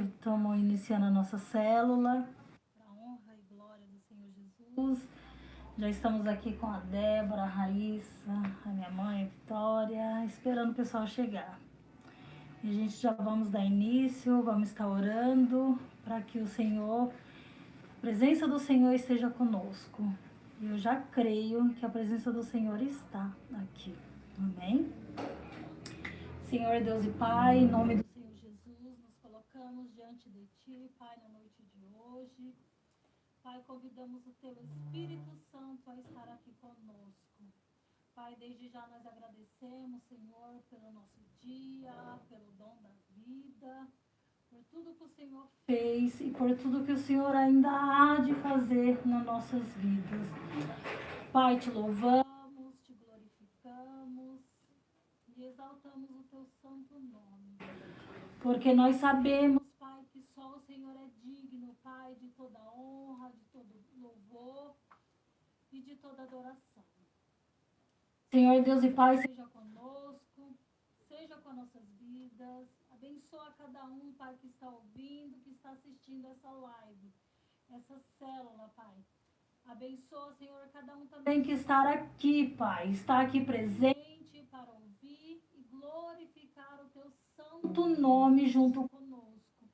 Estamos iniciando a nossa célula, para a honra e glória do Senhor Jesus. Já estamos aqui com a Débora, a Raíssa, a minha mãe, a Vitória, esperando o pessoal chegar. E a gente já vamos dar início, vamos estar orando para que a presença do Senhor esteja conosco. E eu já creio que a presença do Senhor está aqui. Amém? Senhor Deus e Pai, em nome do Senhor Jesus, nos colocamos diante de Ti, Pai, na noite de hoje. Pai, convidamos o Teu Espírito Santo a estar aqui conosco. Pai, desde já nós agradecemos, Senhor, pelo nosso dia, pelo dom da vida, por tudo que o Senhor fez e por tudo que o Senhor ainda há de fazer nas nossas vidas. Pai, te louvamos, te glorificamos e exaltamos o Teu santo nome. Porque nós sabemos, Pai, que só o Senhor é digno, Pai, de toda honra, de todo louvor e de toda adoração. Senhor Deus e Pai, seja conosco, seja com nossas vidas. Abençoa cada um, Pai, que está ouvindo, que está assistindo essa live, essa célula, Pai. Abençoa, Senhor, cada um também que está aqui, Pai, está aqui presente para ouvir e glorificar o Teu santo nome junto conosco.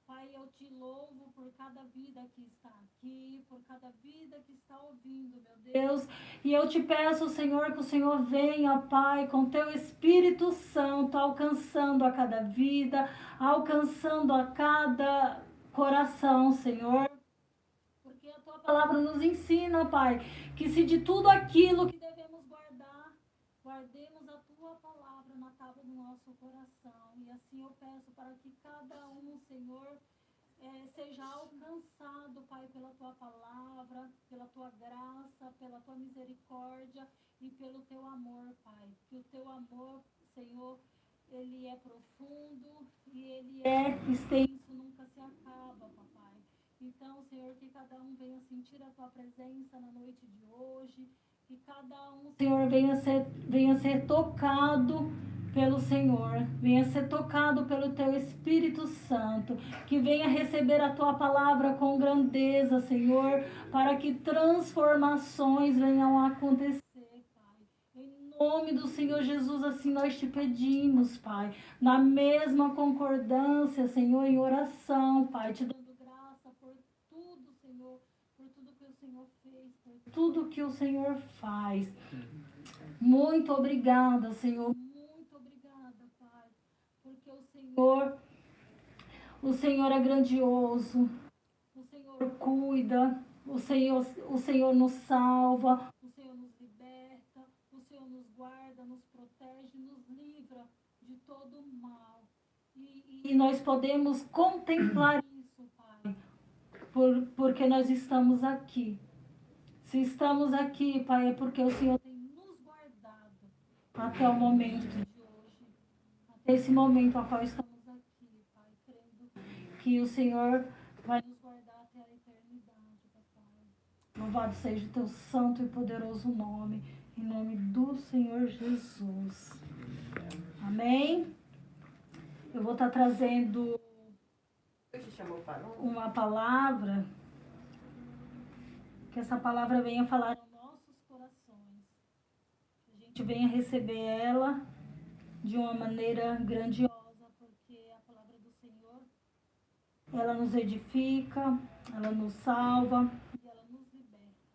Pai, eu te louvo por cada vida que está aqui, por cada vida que está ouvindo, meu Deus. E eu te peço, Senhor, que o Senhor venha, Pai, com Teu Espírito Santo, alcançando a cada vida, alcançando a cada coração, Senhor. Porque a Tua palavra nos ensina, Pai, que se de tudo aquilo que devemos guardar, guardemos a Tua palavra na tábua do nosso coração. E assim eu peço para que cada um, Senhor, seja alcançado, Pai, pela Tua palavra, pela Tua graça, pela Tua misericórdia e pelo Teu amor, Pai. Que o Teu amor, Senhor, ele é profundo e ele é extenso, nunca se acaba, Papai. Então, Senhor, que cada um venha sentir a Tua presença na noite de hoje, que cada um, Senhor, venha ser tocado pelo Senhor, venha ser tocado pelo Teu Espírito Santo, que venha receber a Tua palavra com grandeza, Senhor, para que transformações venham a acontecer, Pai. Em nome do Senhor Jesus, assim nós te pedimos, Pai, na mesma concordância, Senhor, em oração, Pai, te dando graça por tudo, Senhor, por tudo que o Senhor fez, por tudo que o Senhor faz. Muito obrigada, Senhor. Porque o Senhor é grandioso, o Senhor cuida, o Senhor nos salva, o Senhor nos liberta, o Senhor nos guarda, nos protege, nos livra de todo o mal. E nós podemos contemplar isso, Pai, porque nós estamos aqui. Se estamos aqui, Pai, é porque o Senhor tem nos guardado até o momento de hoje, até esse momento a qual estamos aqui, Pai, crendo que o Senhor vai nos guardar até a eternidade, Papai. Louvado seja o Teu santo e poderoso nome, em nome do Senhor Jesus. Amém? Eu vou estar trazendo uma palavra, que essa palavra venha falar aos nossos corações, que a gente venha receber ela de uma maneira grandiosa, porque a palavra do Senhor, ela nos edifica, ela nos salva e ela nos liberta.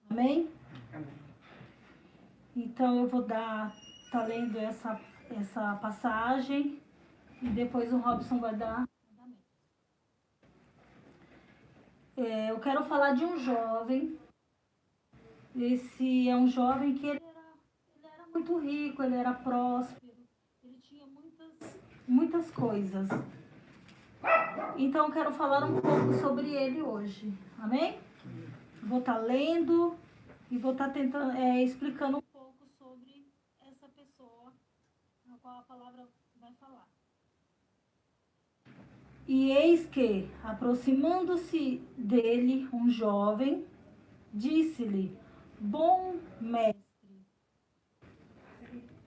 Amém? Amém. Então eu vou estar lendo essa passagem e depois o Robson vai dar. Eu quero falar de um jovem. Esse é um jovem que ele era muito rico, ele era próspero, ele tinha muitas coisas. Então eu quero falar um pouco sobre ele hoje. Amém? Vou estar lendo e vou estar tentando explicando um pouco sobre essa pessoa na qual a palavra vai falar. E eis que, aproximando-se dele um jovem, disse-lhe: Bom mestre,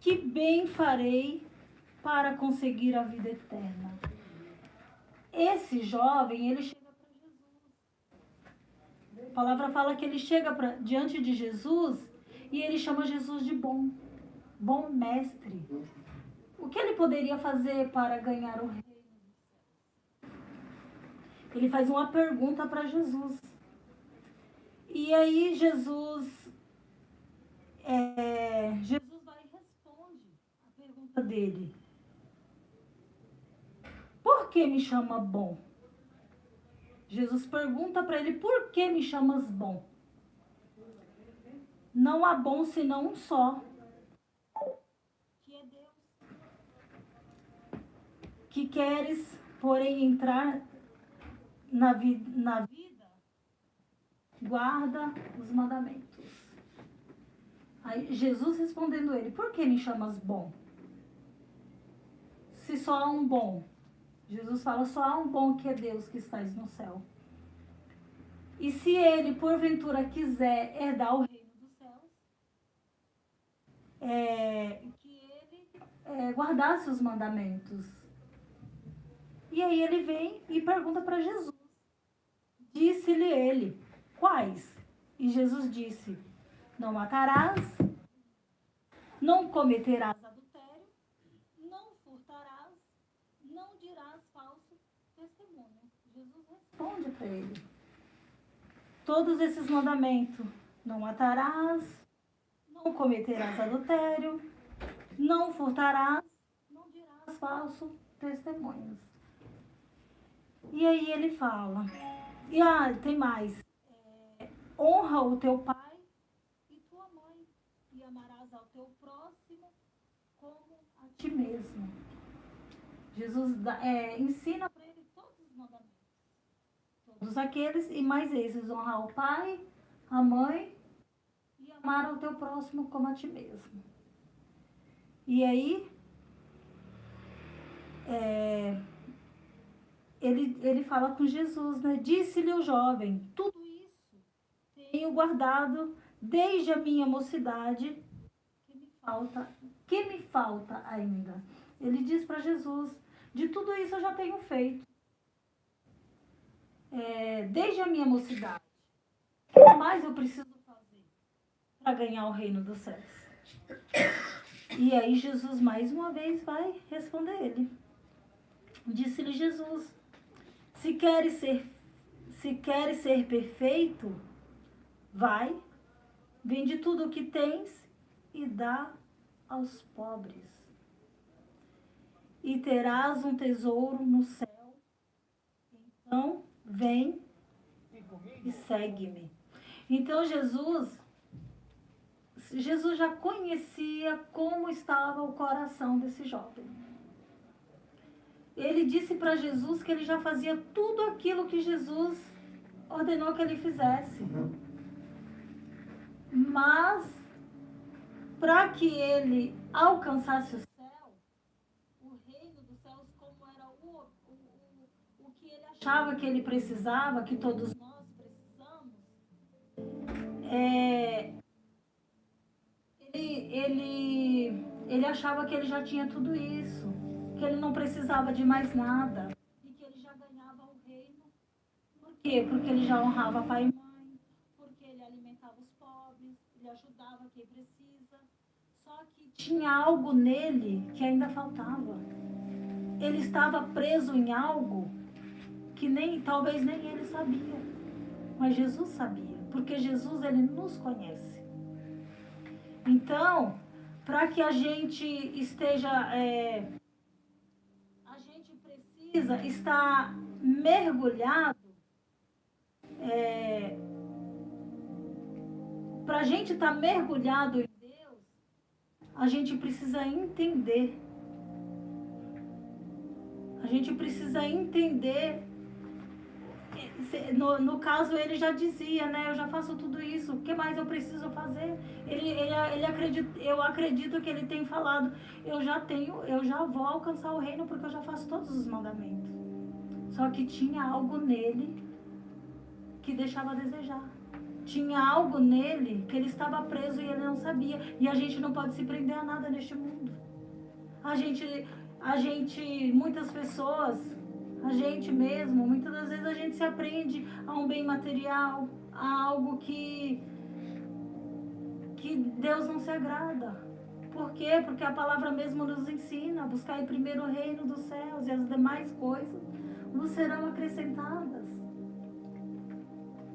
que bem farei para conseguir a vida eterna? esse jovem, ele chega para Jesus. A palavra fala que ele chega diante de Jesus e ele chama Jesus de bom mestre. O que ele poderia fazer para ganhar o reino? Ele faz uma pergunta para Jesus. E aí Jesus vai e responde a pergunta dele. Por que me chama bom? Jesus pergunta para ele, por que me chamas bom? Não há bom senão um só, que é Deus. Que queres, porém, entrar na vida, guarda os mandamentos. Aí Jesus respondendo ele, por que me chamas bom? Se só há um bom. Jesus fala, só há um bom, que é Deus que estás no céu. E se ele, porventura, quiser herdar o reino dos céus, que ele guardasse os mandamentos. E aí ele vem e pergunta para Jesus. Disse-lhe ele, quais? E Jesus disse, não matarás, não cometerás adultério, não furtarás, não dirás falso testemunho. Jesus responde para ele. Todos esses mandamentos, não matarás, não cometerás adultério, não furtarás, não dirás falso testemunhos. E aí ele fala, tem mais, honra o teu pai e tua mãe, e amarás ao teu próximo como a ti mesmo. Jesus ensina para ele todos os mandamentos. Todos aqueles, e mais esses, honrar o pai, a mãe, e amar ao teu próximo como a ti mesmo. E aí, ele fala com Jesus, né? Disse-lhe o jovem, tudo isso tenho guardado desde a minha mocidade, que me falta ainda. Ele diz para Jesus, de tudo isso eu já tenho feito. Desde a minha mocidade. O que mais eu preciso fazer para ganhar o reino dos céus? E aí Jesus mais uma vez vai responder ele. Disse-lhe Jesus, se queres ser perfeito, vai, vende tudo o que tens e dá aos pobres. E terás um tesouro no céu. Então, vem e segue-me. Então Jesus já conhecia como estava o coração desse jovem. Ele disse para Jesus que ele já fazia tudo aquilo que Jesus ordenou que ele fizesse. Mas, para que ele alcançasse o céu, o reino dos céus, como era o que ele achava que ele precisava, que todos nós precisamos, ele achava que ele já tinha tudo isso, que ele não precisava de mais nada e que ele já ganhava o reino. Por quê? Porque ele já honrava pai e mãe, porque ele alimentava os pobres, ele ajudava quem precisa. Só que tinha algo nele que ainda faltava. Ele estava preso em algo que talvez nem ele sabia, mas Jesus sabia, porque Jesus, ele nos conhece. Então, para que a gente esteja, a gente precisa estar mergulhado, para a gente estar mergulhado em Deus, a gente precisa entender. A gente precisa entender. No caso, ele já dizia, né? Eu já faço tudo isso. O que mais eu preciso fazer? Eu acredito que ele tem falado. Eu já vou alcançar o reino porque eu já faço todos os mandamentos. Só que tinha algo nele que deixava a desejar. Tinha algo nele que ele estava preso e ele não sabia. E a gente não pode se prender a nada neste mundo. Muitas pessoas, A gente mesmo, muitas das vezes a gente se aprende a um bem material, a algo que Deus não se agrada. Por quê? Porque a palavra mesmo nos ensina a buscar em primeiro o reino dos céus e as demais coisas nos serão acrescentadas.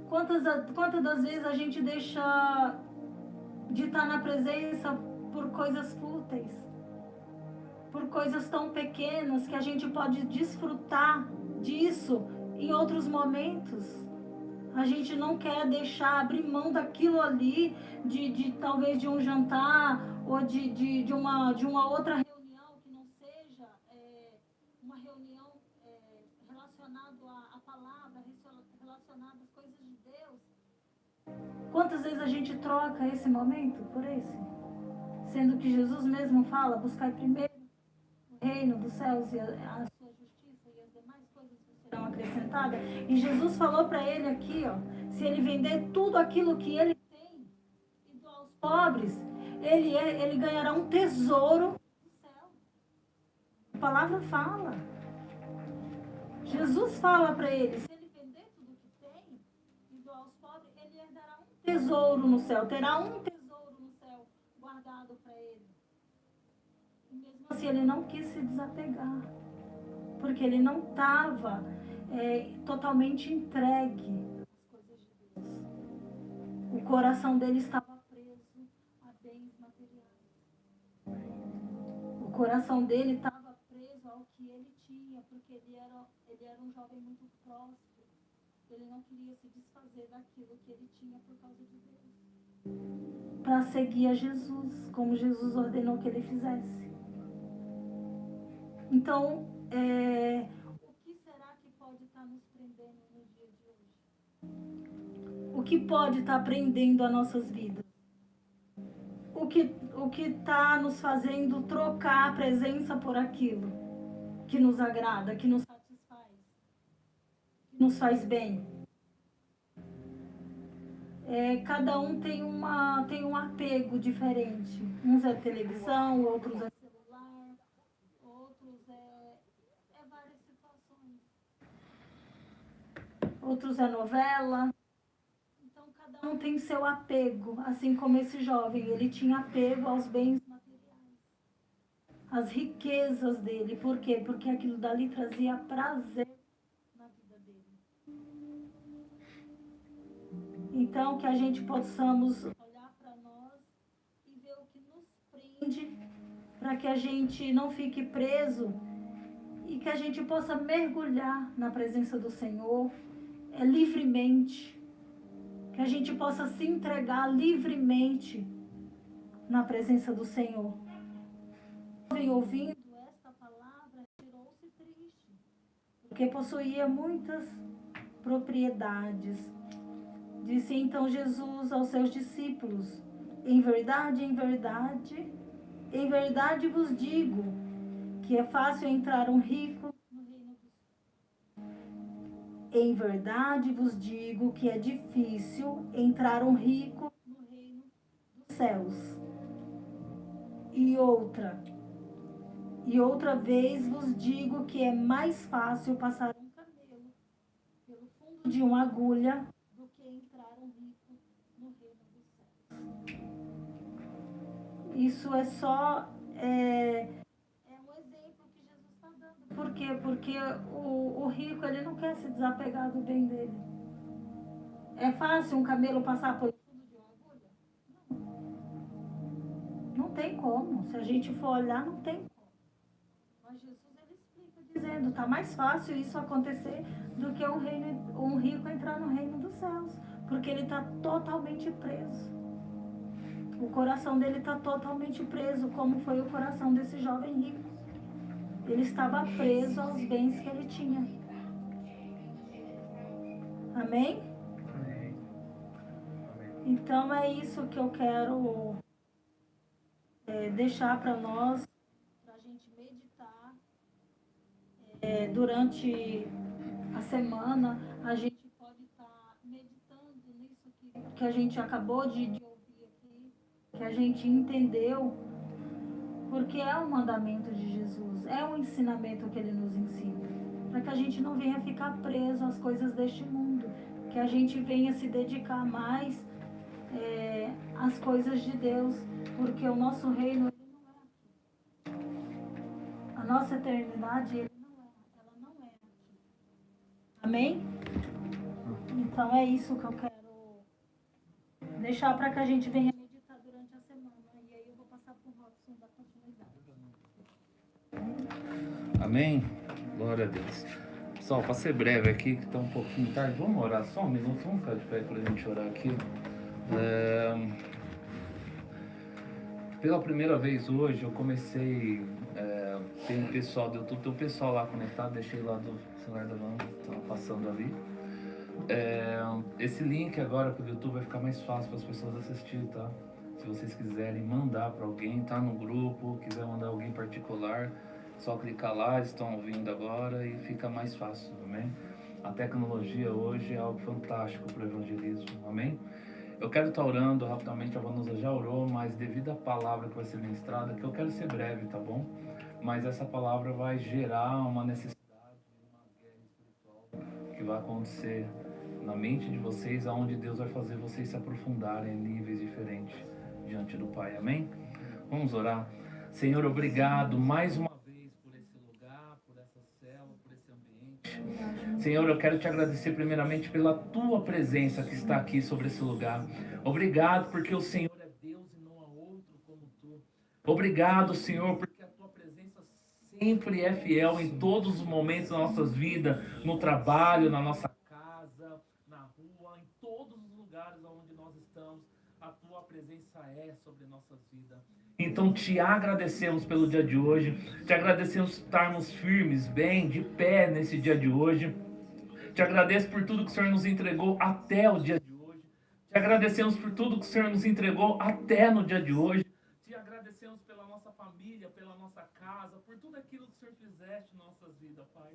Quantas das vezes a gente deixa de estar na presença por coisas fúteis, por coisas tão pequenas que a gente pode desfrutar disso em outros momentos. A gente não quer deixar, abrir mão daquilo ali, de talvez de um jantar ou de uma outra reunião que não seja uma reunião relacionada à palavra, relacionada às coisas de Deus. Quantas vezes a gente troca esse momento por esse? Sendo que Jesus mesmo fala, buscar primeiro o reino dos céus e a sua justiça e as demais coisas serão acrescentadas. E Jesus falou para ele aqui, ó, se ele vender tudo aquilo que ele tem e doar aos pobres, ele ganhará um tesouro no céu. A palavra fala. Jesus fala para ele, se ele vender tudo que tem e doar aos pobres, ele herdará um tesouro no céu, terá um tesouro no céu guardado para ele. E mesmo assim ele não quis se desapegar, porque ele não estava totalmente entregue às coisas de Deus. O coração dele estava preso a bens materiais. O coração dele estava preso ao que ele tinha, porque ele era um jovem muito próspero. Ele não queria se desfazer daquilo que ele tinha por causa de Deus, para seguir a Jesus, como Jesus ordenou que ele fizesse. Então, o que será que pode estar nos prendendo no dia de hoje? O que pode estar prendendo as nossas vidas? O que está nos fazendo trocar a presença por aquilo que nos agrada, que nos satisfaz, que nos faz bem? Cada um tem um apego diferente. Uns é televisão, outros é celular, outros é várias situações. Outros é novela. Então, cada um tem seu apego, assim como esse jovem, ele tinha apego aos bens materiais, às riquezas dele. Por quê? Porque aquilo dali trazia prazer na vida dele. Então, que a gente possamos olhar para nós e ver o que nos prende, para que a gente não fique preso e que a gente possa mergulhar na presença do Senhor livremente. Que a gente possa se entregar livremente na presença do Senhor. Ouvindo esta palavra, tirou-se triste, porque possuía muitas propriedades. Disse então Jesus aos seus discípulos: em verdade, em verdade vos digo que é fácil entrar um rico no reino dos céus. Em verdade vos digo que é difícil entrar um rico no reino dos céus. E outra vez vos digo que é mais fácil passar um camelo pelo fundo de uma agulha do que entrar um rico no reino dos céus. Isso é só um exemplo que Jesus está dando. Por quê? Porque o rico, ele não quer se desapegar do bem dele. É fácil um camelo passar pelo fundo de uma agulha? Não tem como. Se a gente for olhar, não tem como. Mas Jesus, ele explica dizendo, está mais fácil isso acontecer do que um rico entrar no reino dos céus. Porque ele está totalmente preso. O coração dele está totalmente preso, como foi o coração desse jovem rico. Ele estava preso aos bens que ele tinha. Amém? Então é isso que eu quero deixar para nós, para a gente meditar. Durante a semana, a gente pode estar meditando nisso que a gente acabou de ouvir aqui, que a gente entendeu, porque é um mandamento de Jesus, é um ensinamento que ele nos ensina. para que a gente não venha ficar preso às coisas deste mundo, que a gente venha se dedicar mais às coisas de Deus, porque o nosso reino, ele não é aqui. A nossa eternidade, ela não é aqui. Amém? Então é isso que eu quero deixar para que a gente venha meditar durante a semana. E aí eu vou passar para o Robson da continuidade. Amém? Glória a Deus. Pessoal, para ser breve aqui, que está um pouquinho tarde, vamos orar só um minuto, vamos ficar de pé para a gente orar aqui. Pela primeira vez hoje eu comecei, tem um pessoal do YouTube, tem um pessoal lá conectado, deixei lá do celular da mão, estava passando ali. Esse link agora pro YouTube vai ficar mais fácil para as pessoas assistir, tá? Se vocês quiserem mandar para alguém, tá no grupo, quiser mandar alguém particular, só clicar lá, estão ouvindo agora e fica mais fácil, amém? A tecnologia hoje é algo fantástico para o evangelismo, amém? Eu quero estar orando rapidamente, a Vanusa já orou, mas devido à palavra que vai ser ministrada, que eu quero ser breve, tá bom? Mas essa palavra vai gerar uma necessidade, uma guerra espiritual que vai acontecer na mente de vocês, aonde Deus vai fazer vocês se aprofundarem em níveis diferentes diante do Pai, amém? Vamos orar. Senhor, obrigado mais uma vez por esse lugar, por essa célula, por esse ambiente. Senhor, eu quero te agradecer primeiramente pela tua presença que está aqui sobre esse lugar. Obrigado porque o Senhor é Deus e não há outro como tu. Obrigado, Senhor, porque a tua presença sempre é fiel em todos os momentos das nossas vidas, no trabalho, na nossa casa, na rua, em todos os lugares onde nós estamos. A tua presença é sobre nossas vidas. Então te agradecemos pelo dia de hoje, te agradecemos por estarmos firmes, bem, de pé nesse dia de hoje. Te agradeço por tudo que o Senhor nos entregou até o dia de hoje. Te agradecemos por tudo que o Senhor nos entregou até no dia de hoje. Te agradecemos pela nossa família, pela nossa casa, por tudo aquilo que o Senhor fizeste em nossas vidas, Pai.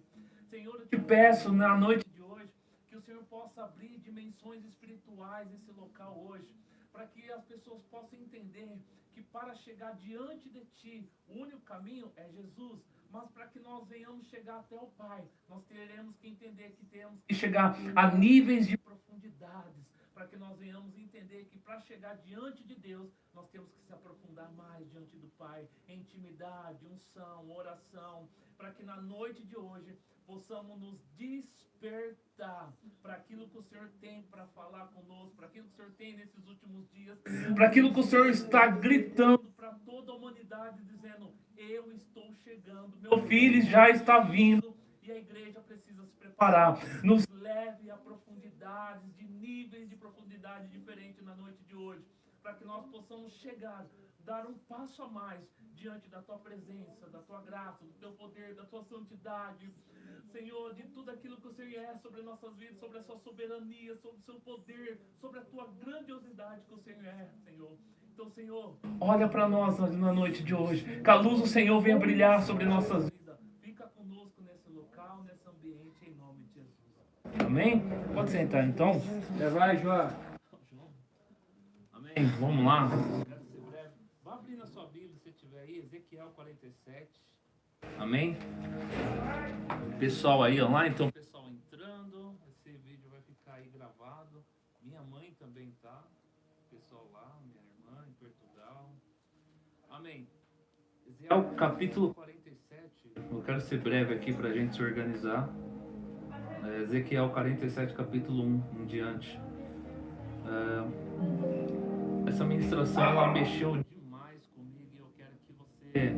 Senhor, eu te peço na noite de hoje que o Senhor possa abrir dimensões espirituais nesse local hoje, para que as pessoas possam entender que para chegar diante de Ti, o único caminho é Jesus. Mas para que nós venhamos chegar até o Pai, nós teremos que entender que temos que chegar a níveis de profundidades, para que nós venhamos entender que para chegar diante de Deus, nós temos que se aprofundar mais diante do Pai, em intimidade, unção, oração, para que na noite de hoje possamos nos despertar para aquilo que o Senhor tem para falar conosco, para aquilo que o Senhor tem nesses últimos dias, para aquilo que o Senhor está gritando para toda a humanidade, dizendo: eu estou chegando, meu filho já está vindo, e a igreja precisa se preparar. Nos leve a profundidades, de níveis de profundidade diferentes na noite de hoje, para que nós possamos chegar, dar um passo a mais diante da tua presença, da tua graça, do teu poder, da tua santidade, Senhor, de tudo aquilo que o Senhor é sobre nossas vidas, sobre a sua soberania, sobre o seu poder, sobre a tua grandiosidade que o Senhor é, Senhor. Então, Senhor, olha para nós na noite de hoje, que a luz do Senhor venha brilhar sobre nossas vidas. Fica conosco nesse local, nesse ambiente, em nome de Jesus. Amém? Pode sentar então. Vai, João. Amém? Vamos lá. Quero ser breve. Vá abrir na sua Bíblia, se tiver aí, Ezequiel 47. Amém? Pessoal aí online, então pessoal entrando, esse vídeo vai ficar aí gravado. Minha mãe também tá. Pessoal lá, minha irmã em Portugal. Amém. Ezequiel capítulo 47. Eu quero ser breve aqui pra gente se organizar. Ezequiel 47, capítulo 1 em diante. Essa ministração ela mexeu demais comigo e eu quero que você,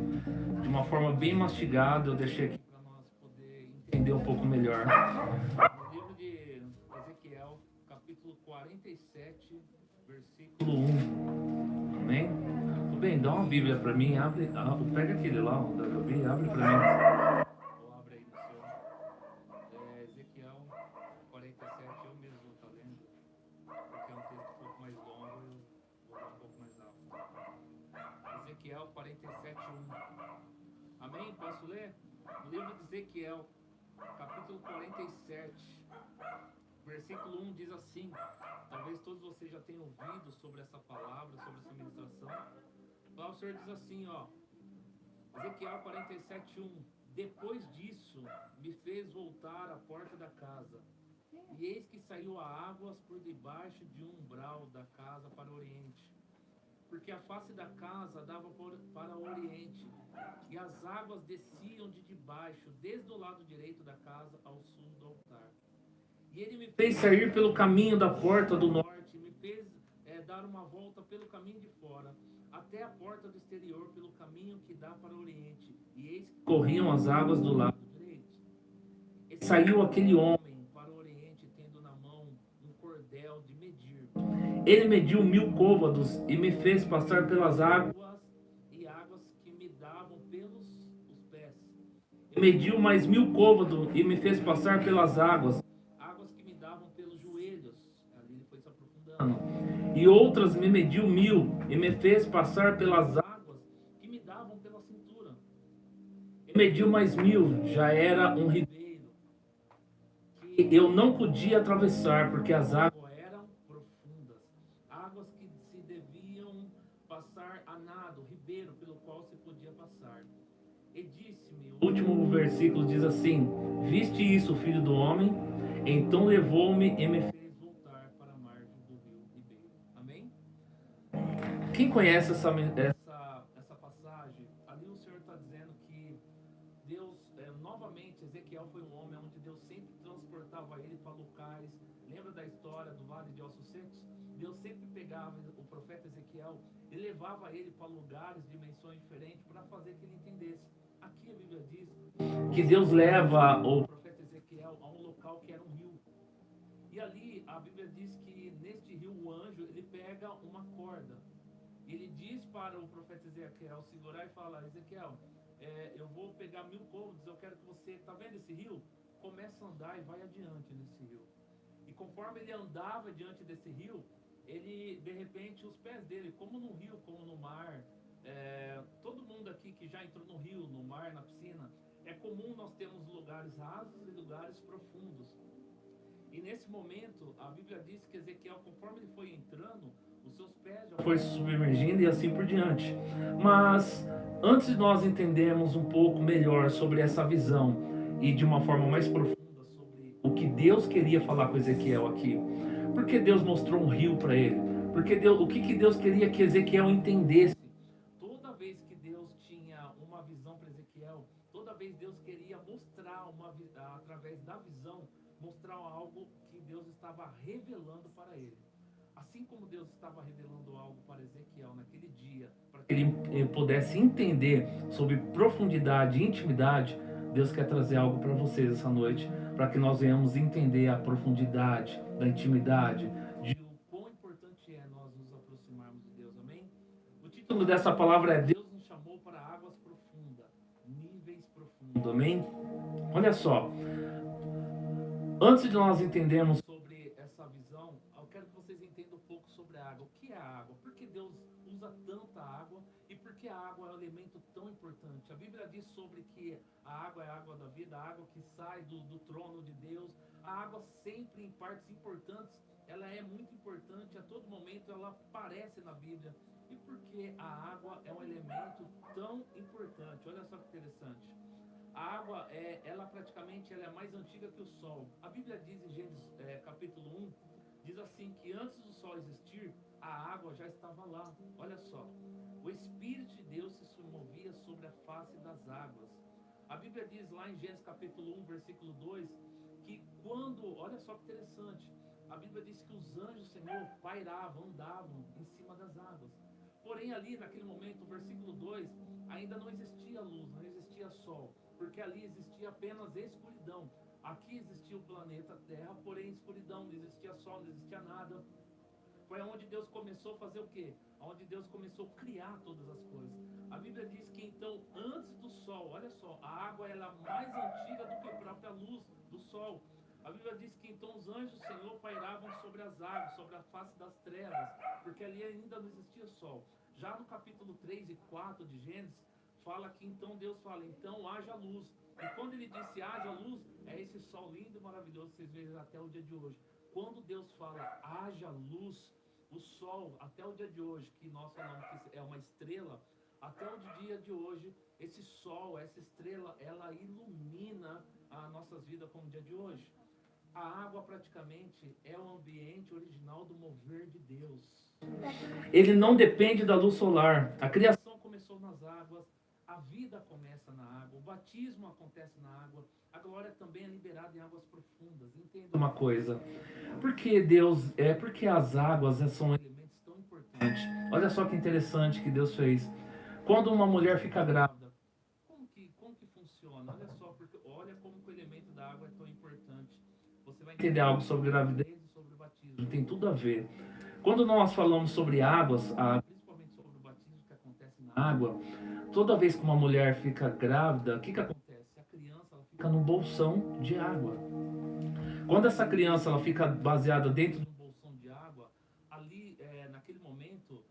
de uma forma bem mastigada, eu deixei aqui para nós poder entender um pouco melhor. No livro de Ezequiel, capítulo 47, versículo 1. Amém? Tudo bem, dá uma Bíblia para mim, abre, pega aquele lá, o da Gabi, abre para mim. Ou abre aí no seu. Ezequiel 47, eu mesmo vou estar lendo, porque é um texto um pouco mais longo, eu vou dar um pouco mais rápido. Ezequiel 47, 1. Amém? Posso ler? No livro de Ezequiel, capítulo 47, versículo 1 diz assim: talvez todos vocês já tenham ouvido sobre essa palavra, sobre essa ministração. A palavra do Senhor diz assim, ó, Ezequiel 47, 1. Depois disso, me fez voltar à porta da casa. E eis que saiu a águas por debaixo de um umbral da casa para o oriente, porque a face da casa dava para o oriente, e as águas desciam de debaixo, desde o lado direito da casa ao sul do altar. E ele me fez sair pelo caminho da porta do norte, me fez dar uma volta pelo caminho de fora, até a porta do exterior, pelo caminho que dá para o oriente. E eis que corriam as águas do lado direito. E saiu aquele homem para o oriente, tendo na mão um cordel de medir. Ele mediu 1000 côvados e me fez passar pelas águas, e águas que me davam pelos os pés. E mediu mais 1000 côvados e me fez passar pelas águas, águas que me davam pelos joelhos. Ali ele foi se aprofundando. E outras me mediu 1000 e me fez passar pelas águas que me davam pela cintura. E mediu mais 1000, já era um ribeiro que eu não podia atravessar, porque as águas eram profundas, águas que se deviam passar a nado, ribeiro pelo qual se podia passar. E disse-me, o último versículo diz assim: viste isso, filho do homem? Então levou-me e me fez voltar para a margem do rio Ribeiro. Amém? Quem conhece essa passagem, ali o Senhor está dizendo que Deus, novamente, Ezequiel foi um homem onde Deus sempre transportava ele para locais. Lembra da história do Vale de Ossos Secos? Deus sempre pegava o profeta Ezequiel e levava ele para lugares, dimensões diferentes, para fazer que ele entendesse. Aqui a Bíblia diz que Deus leva o profeta Ezequiel a um local que era um rio. E ali a Bíblia diz que neste rio o anjo ele pega uma corda. Ele diz para o profeta Ezequiel segurar e falar: Ezequiel, eu vou pegar 1000 côvados, eu quero que você, tá vendo esse rio? Começa a andar e vai adiante nesse rio. E conforme ele andava diante desse rio, ele, de repente, os pés dele, como no rio, como no mar, todo mundo aqui que já entrou no rio, no mar, na piscina, é comum nós termos lugares rasos e lugares profundos. E nesse momento, a Bíblia diz que Ezequiel, conforme ele foi entrando, os seus pés já foi se submergindo e assim por diante. Mas antes de nós entendermos um pouco melhor sobre essa visão e de uma forma mais profunda sobre o que Deus queria falar com Ezequiel aqui, porque Deus mostrou um rio para ele? Porque o que Deus queria que Ezequiel entendesse? Toda vez que Deus tinha uma visão para Ezequiel, toda vez Deus queria mostrar através da visão, mostrar algo que Deus estava revelando para ele. Assim como Deus estava revelando algo para Ezequiel naquele dia, para que ele pudesse entender sobre profundidade e intimidade, Deus quer trazer algo para vocês essa noite, para que nós venhamos entender a profundidade da intimidade, de o quão importante é nós nos aproximarmos de Deus, amém? O título dessa palavra é Deus nos chamou para águas profundas, níveis profundos, amém? Olha só, antes de nós entendermos sobre essa visão, eu quero que vocês entendam um pouco sobre a água. O que é a água? Por que Deus usa tanta água e por que a água é um elemento tão importante? A Bíblia diz sobre que a água é a água da vida, a água que sai do trono de Deus. A água sempre em partes importantes, ela é muito importante, a todo momento ela aparece na Bíblia. E por que a água é um elemento tão importante? Olha só que interessante. A água, ela praticamente ela é mais antiga que o sol. A Bíblia diz em Gênesis capítulo 1, diz assim que antes do sol existir, a água já estava lá. Olha só, o Espírito de Deus se movia sobre a face das águas. A Bíblia diz lá em Gênesis capítulo 1, versículo 2, que quando, olha só que interessante, a Bíblia diz que os anjos do Senhor pairavam, andavam em cima das águas. Porém ali, naquele momento, o versículo 2, ainda não existia luz, não existia sol, porque ali existia apenas escuridão. Aqui existia o planeta Terra, porém escuridão, não existia sol, não existia nada. Foi onde Deus começou a fazer o quê? Onde Deus começou a criar todas as coisas. A Bíblia diz que então, antes do sol, olha só, a água ela é mais antiga do que a própria luz do sol. A Bíblia diz que então os anjos do Senhor pairavam sobre as águas, sobre a face das trevas, porque ali ainda não existia sol. Já no capítulo 3 e 4 de Gênesis, fala que então Deus fala, então haja luz. E quando ele disse haja luz, é esse sol lindo e maravilhoso que vocês veem até o dia de hoje. Quando Deus fala haja luz, o sol, até o dia de hoje, que nós falamos que é uma estrela, até o dia de hoje, esse sol, essa estrela, ela ilumina as nossas vidas como o dia de hoje. A água praticamente é o ambiente original do mover de Deus. Ele não depende da luz solar. A criação começou nas águas, a vida começa na água, o batismo acontece na água, a glória também é liberada em águas profundas. Entenda uma coisa, porque as águas são elementos tão importantes. Olha só que interessante que Deus fez. Quando uma mulher fica grávida, como que funciona? Olha só, olha como que o elemento da água é tão importante. Você vai entender algo sobre gravidez e sobre o batismo. Tem tudo a ver. Quando nós falamos sobre águas, principalmente sobre o batismo que acontece na água, toda vez que uma mulher fica grávida, o que acontece? A criança ela fica num bolsão de água. Quando essa criança ela fica baseada dentro de um bolsão de água, ali, naquele momento,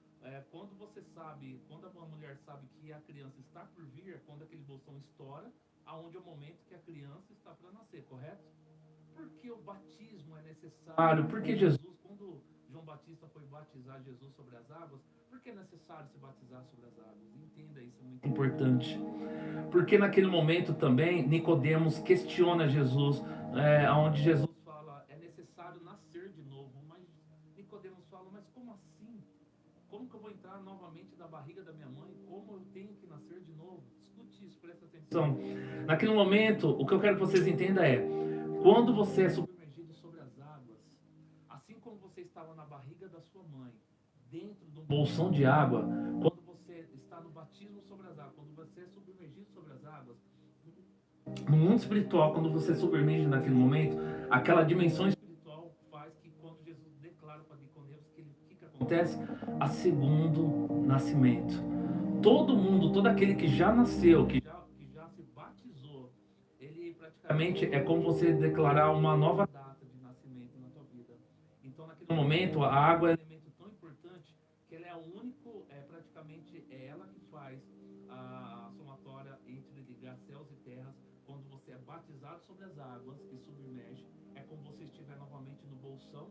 quando a mulher sabe que a criança está por vir, é quando aquele bolsão estoura, aonde é o momento que a criança está para nascer, correto? Porque o batismo é necessário, porque Jesus, quando João Batista foi batizar Jesus sobre as águas, por que é necessário se batizar sobre as águas? Entenda, isso é muito importante. Porque naquele momento também, Nicodemos questiona Jesus, onde Jesus fala, é necessário nascer de novo, mas Nicodemos fala, mas como assim? Como que eu vou entrar novamente da barriga da minha mãe? Como eu tenho que nascer de novo? Discute isso, presta atenção. Naquele momento, o que eu quero que vocês entendam é, quando você é submergido sobre as águas, assim como você estava na barriga da sua mãe, dentro de um bolsão de água, quando você está no batismo sobre as águas, quando você é submergido sobre as águas, no mundo espiritual, quando você submerge naquele momento, aquela dimensão espiritual faz que quando Jesus declara para Nicodemos o que acontece? A segundo nascimento. Todo mundo, todo aquele que já nasceu, que já se batizou, ele praticamente é como você declarar uma nova data de nascimento na tua vida. Então, naquele momento, a água é um elemento tão importante que ela é o único, praticamente é ela que faz a somatória entre ligar céus e terras. Quando você é batizado sobre as águas e submerge, é como você estiver novamente no bolsão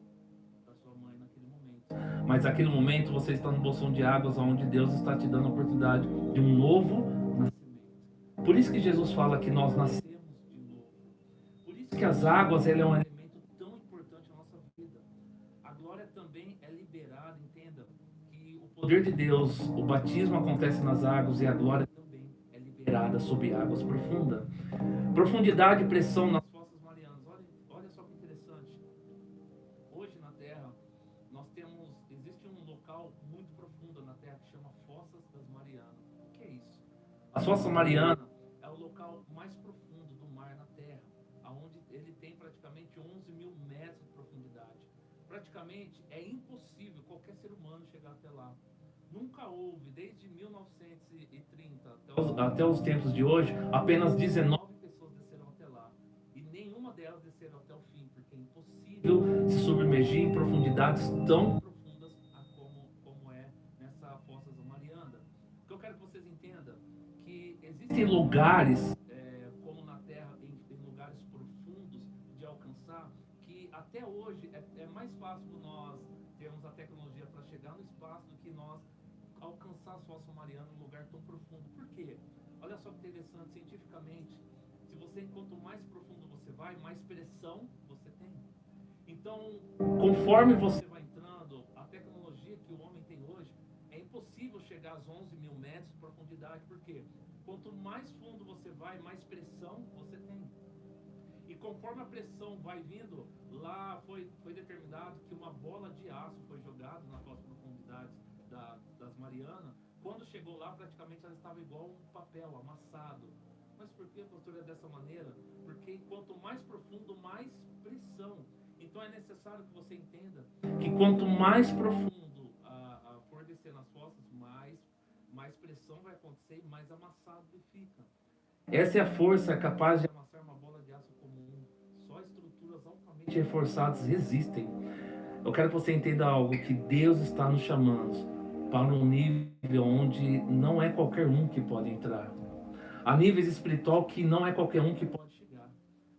da sua mãe naquele momento. Mas naquele momento você está no bolsão de águas onde Deus está te dando a oportunidade de um novo nascimento. Por isso que Jesus fala que nós nascemos de novo. Por isso que as águas ela é um elemento tão importante na nossa vida. A glória também é liberada, entenda que o poder de Deus, o batismo acontece nas águas e a glória também é liberada sob águas profundas. Profundidade e pressão nas fossas marianas. Olha só que interessante. Hoje na Terra, existe um local muito profundo na Terra que chama Fossas das Marianas. O que é isso? As Fossas Marianas é o local mais profundo do mar na Terra, onde ele tem praticamente 11 mil metros de profundidade. Praticamente é impossível qualquer ser humano chegar até lá. Nunca houve, desde 1930 até os tempos de hoje, apenas 19 pessoas desceram até lá. E nenhuma delas desceram até o fim, porque é impossível se submergir em profundidades tão profundas como é nessa Fossa da Mariana. O que eu quero que vocês entendam que existem lugares, como na Terra, em lugares profundos de alcançar, que até hoje é mais fácil nós termos a tecnologia para chegar no espaço do que nós alcançar a Fossa Mariana em um lugar tão profundo. Por quê? Olha só que interessante, cientificamente, quanto mais profundo você vai, mais pressão você tem. Então, conforme você vai entrando, a tecnologia que o homem tem hoje, é impossível chegar aos 11 mil metros de profundidade, porque quanto mais fundo você vai, mais pressão você tem. E conforme a pressão vai vindo, lá foi determinado que uma bola de aço foi jogada nas profundidades das Marianas. Quando chegou lá, praticamente ela estava igual um papel amassado. Mas por que, pastor, é dessa maneira? Porque quanto mais profundo, mais pressão. Então é necessário que você entenda que quanto mais profundo for descer nas fossas, mais pressão vai acontecer e mais amassado ele fica. Essa é a força capaz de amassar uma bola de aço comum. Só estruturas altamente reforçadas resistem. Eu quero que você entenda algo, que Deus está nos chamando para um nível onde não é qualquer um que pode entrar. Há níveis espiritual que não é qualquer um que pode chegar.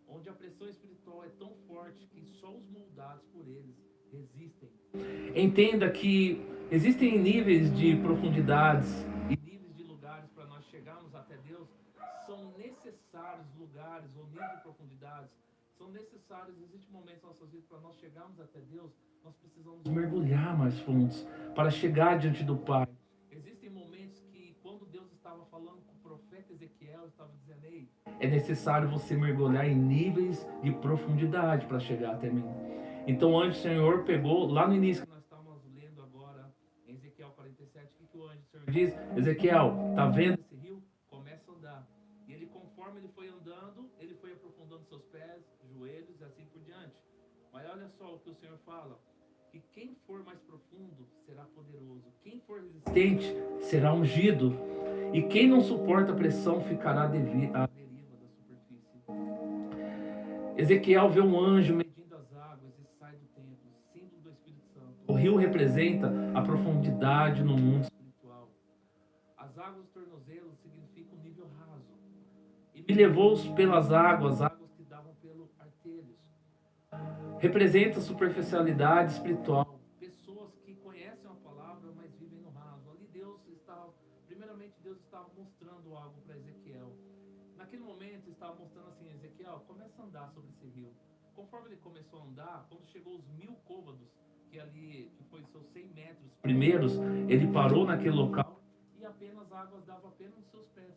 Onde a pressão espiritual é tão forte que só os moldados por eles resistem. Entenda que existem níveis de profundidades e níveis de até Deus, são necessários lugares ou níveis de profundidades, são necessários, existem momentos nas nossas vidas para nós chegarmos até Deus, nós precisamos mergulhar mais fundos para chegar diante do Pai. Existem momentos que, quando Deus estava falando com o profeta Ezequiel, estava dizendo: ei, é necessário você mergulhar em níveis de profundidade para chegar até mim. Então o anjo do Senhor pegou, lá no início que nós estávamos lendo agora, em Ezequiel 47, o que o anjo do Senhor diz? Ezequiel, tá vendo esse rio? Começa a andar. E ele, conforme ele foi andando, ele foi aprofundando seus pés, joelhos e assim por diante. Mas olha só o que o Senhor fala: que quem for mais profundo será poderoso, quem for resistente será ungido, e quem não suporta a pressão ficará à deriva da superfície. Ezequiel vê um anjo medindo as águas e sai do templo, símbolo do Espírito Santo. O rio representa a profundidade no mundo espiritual. As águas dos tornozelos significam um nível raso. E me levou pelas águas que davam pelo artelhos. Representa a superficialidade espiritual. Pessoas que conhecem a palavra, mas vivem no raso. Ali primeiramente Deus estava mostrando algo para Ezequiel. Naquele momento estava mostrando assim: Ezequiel, começa a andar sobre esse rio. Conforme ele começou a andar, quando chegou os 1000 côvados, que foi seus 100 metros primeiros, ele parou naquele local e apenas águas davam apenas nos seus pés.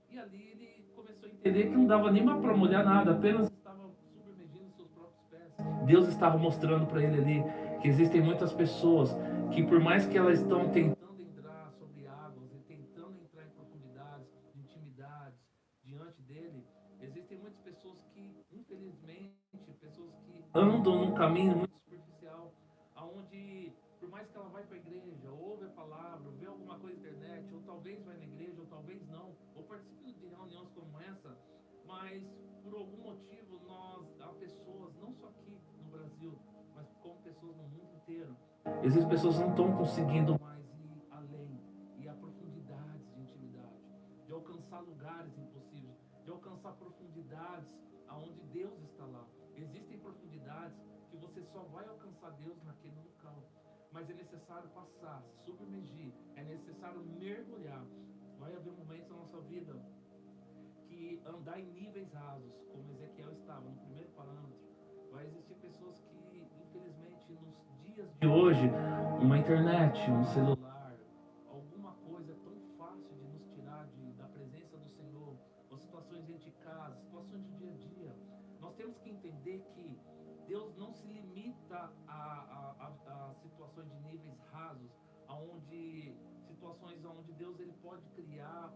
E ali ele começou a entender que não dava nem para molhar nada, apenas estava submergindo seus próprios pés. Deus estava mostrando para ele ali que existem muitas pessoas que, por mais que elas estão tentando entrar sobre águas e tentando entrar em profundidades, intimidades diante dele, existem muitas pessoas que, infelizmente, pessoas que andam num caminho muito superficial, aonde, por mais que ela vai para a igreja, ouve a palavra, vê alguma coisa na internet, ou talvez vai na igreja, ou talvez não, ou participe de reuniões como essa, mas por algum motivo há pessoas, não só aqui no Brasil, mas como pessoas no mundo inteiro, existem pessoas que não estão conseguindo mais ir além, ir a profundidades de intimidade, de alcançar lugares impossíveis, de alcançar profundidades aonde Deus está lá. Existem profundidades que você só vai alcançar Deus naquele local, mas é necessário passar, se submergir, é necessário mergulhar. Vai haver momentos na nossa vida que andar em níveis rasos, como Ezequiel estava no primeiro parâmetro, vai existir pessoas que, infelizmente, nos dias de hoje, uma internet, um celular, alguma coisa tão fácil de nos tirar da presença do Senhor, ou situações dentro de casa, situações de dia a dia. Nós temos que entender que Deus não se limita a situações de níveis rasos, situações onde Deus ele pode criar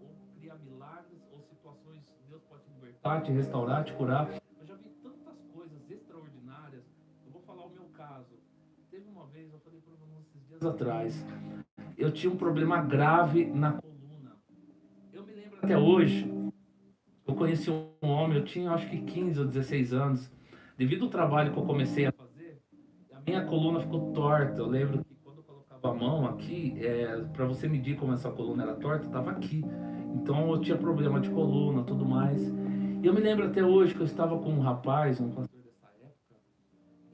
milagres, ou situações Deus pode te libertar, te restaurar, te curar. Eu já vi tantas coisas extraordinárias. Eu vou falar o meu caso. Teve uma vez, eu falei para você esses dias atrás, eu tinha um problema grave na coluna. Eu me lembro até hoje, eu conheci um homem, eu tinha acho que 15 ou 16 anos. Devido ao trabalho que eu comecei a fazer, a minha coluna ficou torta. Eu lembro que quando eu colocava a mão aqui, para você medir como essa coluna era torta, estava aqui. Então eu tinha problema de coluna, tudo mais. E eu me lembro até hoje que eu estava com um rapaz, um pastor dessa época,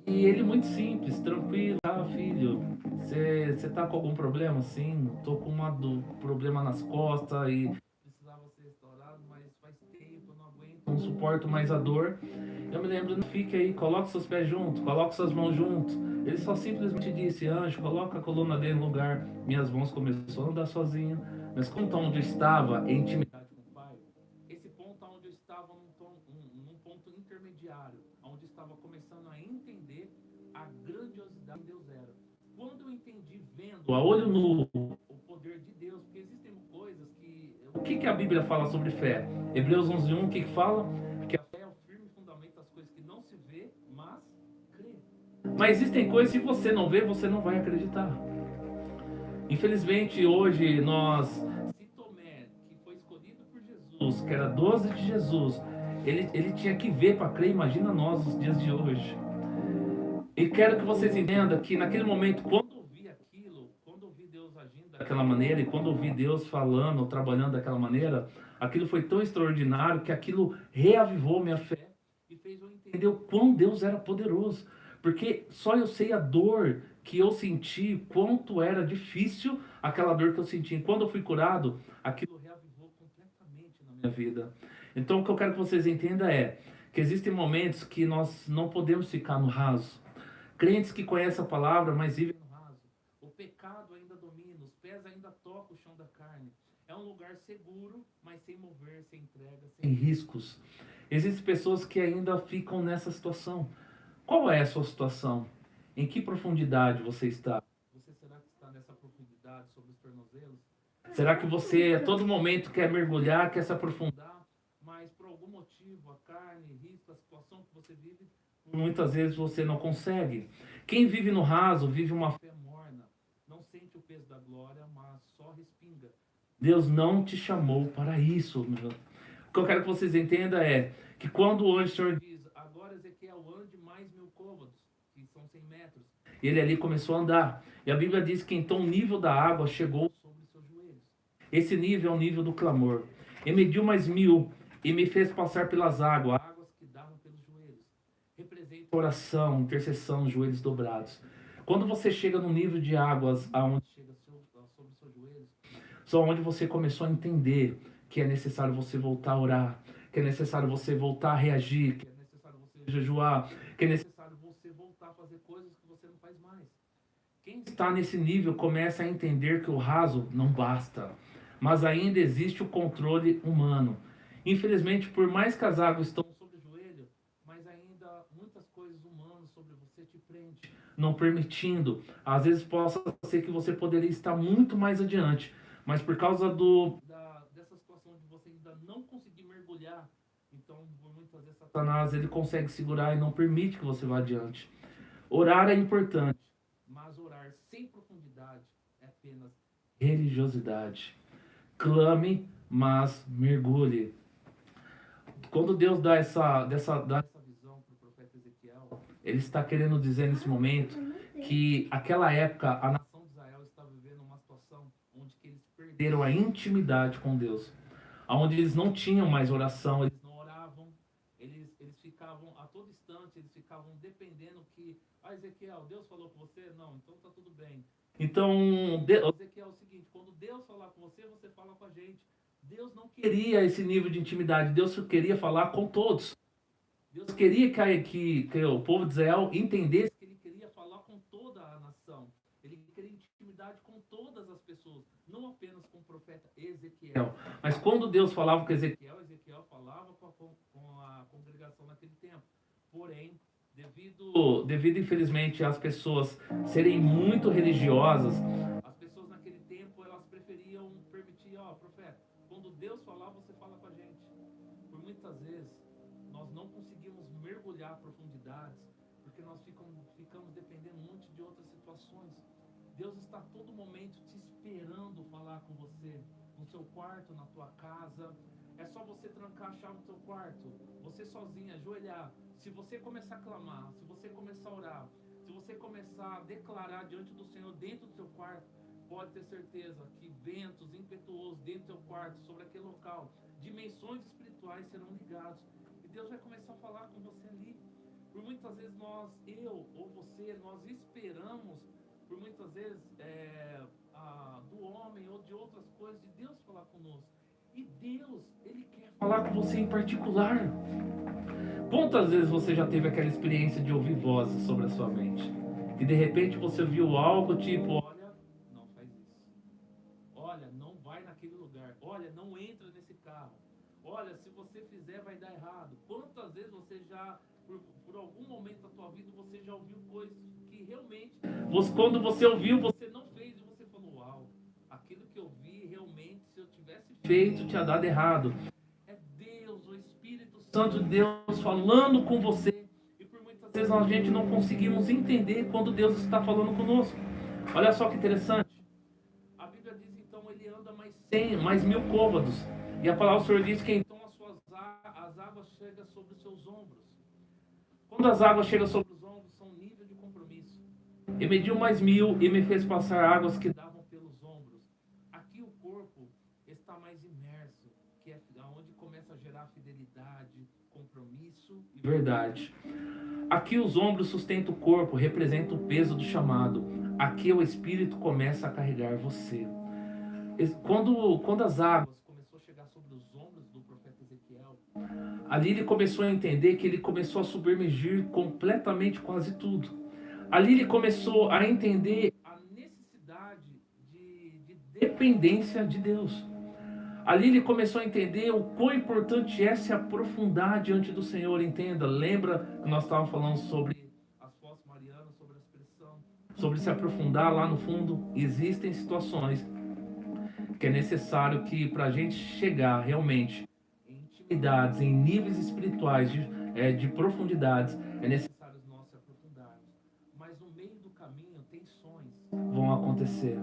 e ele muito simples, tranquilo: ah, filho, você tá com algum problema? Sim, tô com problema nas costas e precisava ser restaurado, mas faz tempo, eu não aguento, não suporto mais a dor. Eu me lembro: não fique aí, coloque seus pés juntos, coloque suas mãos juntos. Ele só simplesmente disse: anjo, coloca a coluna dele no lugar. Minhas mãos começaram a andar sozinho. Mas quanto onde eu estava em intimidade com o Pai, esse ponto onde eu estava num ponto intermediário, onde eu estava começando a entender a grandiosidade que Deus era. Quando eu entendi, vendo a olho nu o poder de Deus, porque existem coisas que... O que a Bíblia fala sobre fé? Hebreus 11:1, o que fala? Que a fé é o firme fundamento das coisas que não se vê, mas crê. Mas existem coisas que você não vê, você não vai acreditar. Infelizmente, hoje se Tomé, que foi escolhido por Jesus, que era 12 de Jesus, ele tinha que ver para crer. Imagina nós nos dias de hoje. E quero que vocês entendam que naquele momento, quando eu vi aquilo, quando eu vi Deus agindo daquela maneira, e quando eu vi Deus falando, trabalhando daquela maneira, aquilo foi tão extraordinário que aquilo reavivou minha fé e fez eu entender o quão Deus era poderoso. Porque só eu sei a dor que eu senti, quanto era difícil aquela dor que eu senti. E quando eu fui curado, aquilo reavivou completamente minha vida. Então o que eu quero que vocês entendam é que existem momentos que nós não podemos ficar no raso. Crentes que conhecem a palavra, mas vivem no raso. O pecado ainda domina, os pés ainda tocam o chão da carne. É um lugar seguro, mas sem mover, sem entrega, sem riscos. Existem pessoas que ainda ficam nessa situação. Qual é a sua situação? Em que profundidade você está? Você será que está nessa profundidade sobre os tornozelos? Será que você a todo momento quer mergulhar, quer se aprofundar, mas por algum motivo a carne, risco, a situação que você vive, muitas vezes você não consegue? Quem vive no raso vive uma fé morna, não sente o peso da glória, mas só respinga. Deus não te chamou para isso, meu. O que eu quero que vocês entendam é que quando o Senhor diz, agora Ezequiel ande mais 1000 côvados, que são 100 metros, ele ali começou a andar. E a Bíblia diz que então o nível da água chegou sobre os seus joelhos. Esse nível é o nível do clamor. E mediu mais 1000 e me fez passar pelas águas, águas que davam pelos joelhos. Representa oração, intercessão, joelhos dobrados. Quando você chega no nível de águas aonde chega sobre os seus joelhos, só onde você começou a entender que é necessário você voltar a orar, que é necessário você voltar a reagir, que é necessário você jejuar, que é necessário você voltar a fazer coisas que você não faz mais. Quem está nesse nível começa a entender que o raso não basta, mas ainda existe o controle humano. Infelizmente, por mais que as águas estão sobre o joelho, mas ainda muitas coisas humanas sobre você te prende, não permitindo. Às vezes possa ser que você poderia estar muito mais adiante, mas por causa dessa situação de você ainda não conseguir mergulhar, então por muitas vezes Satanás ele consegue segurar e não permite que você vá adiante. Orar é importante, mas orar sem profundidade é apenas religiosidade. Clame, mas mergulhe. Quando Deus dá essa visão para o profeta Ezequiel, ele está querendo dizer nesse momento que aquela época a nação de Israel estava vivendo uma situação onde que eles perderam a intimidade com Deus, onde eles não tinham mais oração, eles não oravam, eles ficavam a todo instante, eles ficavam dependendo que, Ezequiel, Deus falou com você? Não, então tá tudo bem. Então, Ezequiel é o seguinte, quando Deus falar com você, você fala com a gente. Deus não queria esse nível de intimidade, Deus queria falar com todos. Deus queria que o povo de Israel entendesse que ele queria falar com toda a nação. Ele queria intimidade com todas as pessoas, não apenas com o profeta Ezequiel. Mas quando Deus falava com Ezequiel, Ezequiel falava com a congregação naquele tempo. Porém, devido infelizmente às pessoas serem muito religiosas, as pessoas naquele tempo elas preferiam permitir, profeta, quando Deus falar, você fala com a gente. Por muitas vezes nós não conseguimos mergulhar profundidades porque nós ficamos dependendo muito de outras situações. Deus está a todo momento te esperando falar com você, no seu quarto, na tua casa. É só você trancar a chave do teu quarto, você sozinha, ajoelhar. Se você começar a clamar, se você começar a orar, se você começar a declarar diante do Senhor dentro do teu quarto, pode ter certeza que ventos impetuosos dentro do teu quarto, sobre aquele local, dimensões espirituais serão ligados. E Deus vai começar a falar com você ali. Por muitas vezes eu ou você, nós esperamos, por muitas vezes, do homem ou de outras coisas, de Deus falar conosco. E Deus, Ele quer falar com você em particular. Quantas vezes você já teve aquela experiência de ouvir vozes sobre a sua mente? E de repente você viu algo tipo, olha, não faz isso. Olha, não vai naquele lugar. Olha, não entra nesse carro. Olha, se você fizer vai dar errado. Quantas vezes você já, por algum momento da tua vida, você já ouviu coisas que realmente, quando você ouviu, você não fez e você falou, uau, aquilo que eu vi realmente, se eu tivesse feito, tinha dado errado. É Deus, o Espírito Santo de Deus falando com você. E por muitas vezes a gente não conseguimos entender quando Deus está falando conosco. Olha só que interessante. A Bíblia diz então, ele anda mais 1000 côvados. E a palavra do Senhor diz que então as águas chegam sobre os seus ombros. Quando as águas chegam sobre os ombros, são nível de compromisso. E mediu mais 1000 e me fez passar águas que davam pelos ombros. Aqui o corpo está mais imerso, que é onde começa a gerar fidelidade, compromisso e verdade. Aqui os ombros sustentam o corpo, representam o peso do chamado. Aqui o Espírito começa a carregar você. Quando as águas começou a chegar sobre os ombros do profeta Ali ele começou a entender que ele começou a submergir completamente quase tudo. Ali ele começou a entender a necessidade de dependência de Deus. Ali ele começou a entender o quão importante é se aprofundar diante do Senhor. Entenda, lembra que nós estávamos falando sobre as fotos marianas, sobre a expressão, sobre se aprofundar lá no fundo? Existem situações que é necessário que para a gente chegar realmente em intimidades, em níveis espirituais de profundidades, é necessário nós se aprofundarmos. Mas no meio do caminho, tensões vão acontecer.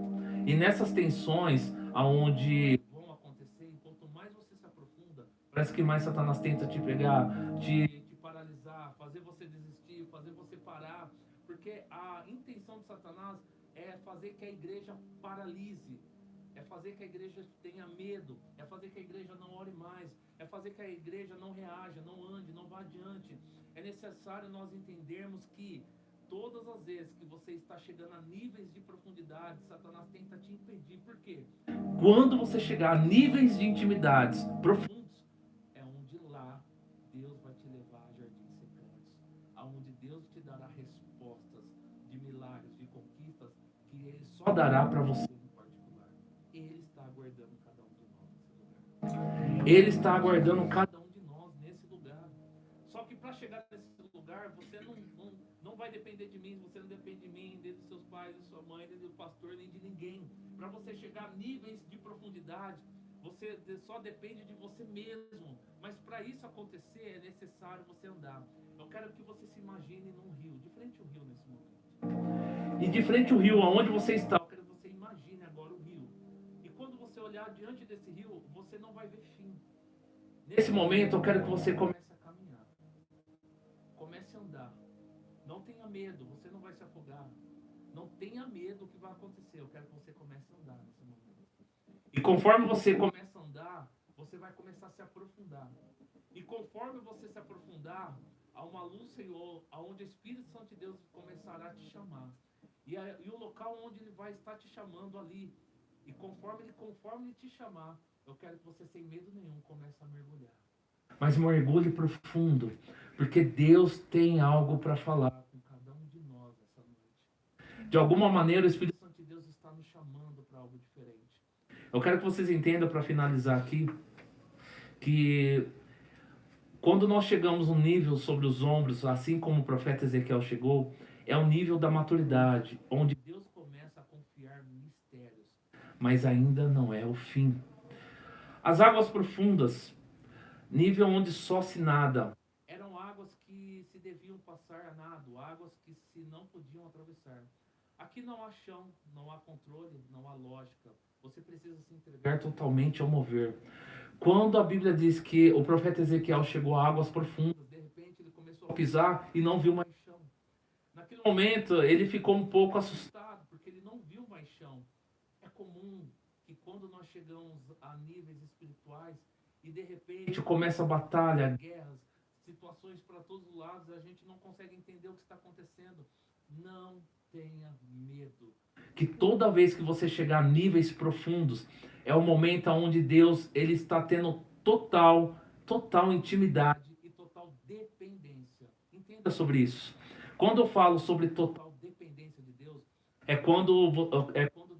E nessas tensões, aonde vão acontecer, e quanto mais você se aprofunda, parece que mais Satanás tenta te pegar, te paralisar, fazer você desistir, fazer você parar. Porque a intenção de Satanás é fazer que a igreja paralise. É fazer que a igreja tenha medo, é fazer que a igreja não ore mais, é fazer que a igreja não reaja, não ande, não vá adiante. É necessário nós entendermos que todas as vezes que você está chegando a níveis de profundidade, Satanás tenta te impedir. Por quê? Quando você chegar a níveis de intimidades profundos, é onde lá Deus vai te levar a jardins secretos, aonde Deus te dará respostas de milagres, de conquistas, que Ele só dará para você. Ele está aguardando cada um de nós nesse lugar. Só que para chegar nesse lugar, você não vai depender de mim, você não depende de mim, nem dos seus pais, da sua mãe, nem do pastor, nem de ninguém. Para você chegar a níveis de profundidade, você só depende de você mesmo. Mas para isso acontecer, é necessário você andar. Eu quero que você se imagine num rio, de frente ao rio nesse momento. E de frente ao rio, aonde você está, eu quero que você imagine agora o rio. E quando você olhar diante desse rio, você não vai ver fim. Nesse momento, eu quero que você comece a caminhar. Comece a andar. Não tenha medo, você não vai se afogar. Não tenha medo do que vai acontecer. Eu quero que você comece a andar nesse momento. E conforme você começa a andar, você vai começar a se aprofundar. E conforme você se aprofundar, há uma luz, Senhor, aonde o Espírito Santo de Deus começará a te chamar. E o local onde Ele vai estar te chamando ali. E conforme ele te chamar, eu quero que você, sem medo nenhum, comece a mergulhar. Mas mergulhe profundo, porque Deus tem algo para falar com cada um de nós essa noite. De alguma maneira, o Espírito Santo de Deus está nos chamando para algo diferente. Eu quero que vocês entendam, para finalizar aqui, que quando nós chegamos um nível sobre os ombros, assim como o profeta Ezequiel chegou, é o nível da maturidade, onde Deus começa a confiar mistérios, mas ainda não é o fim. As águas profundas, nível onde só se nada, eram águas que se deviam passar a nado, águas que se não podiam atravessar. Aqui não há chão, não há controle, não há lógica. Você precisa se entregar totalmente ao mover. Quando a Bíblia diz que o profeta Ezequiel chegou a águas profundas, de repente ele começou a pisar e não viu mais chão. Naquele momento ele ficou um pouco assustado, porque ele não viu mais chão. É comum que quando nós chegamos a níveis espirituais e de repente começa a batalha, guerras, situações para todos os lados, a gente não consegue entender o que está acontecendo. Não tenha medo. Que toda vez que você chegar a níveis profundos, é o momento onde Deus ele está tendo total intimidade e total dependência. Entenda sobre isso. Quando eu falo sobre total dependência de Deus, é quando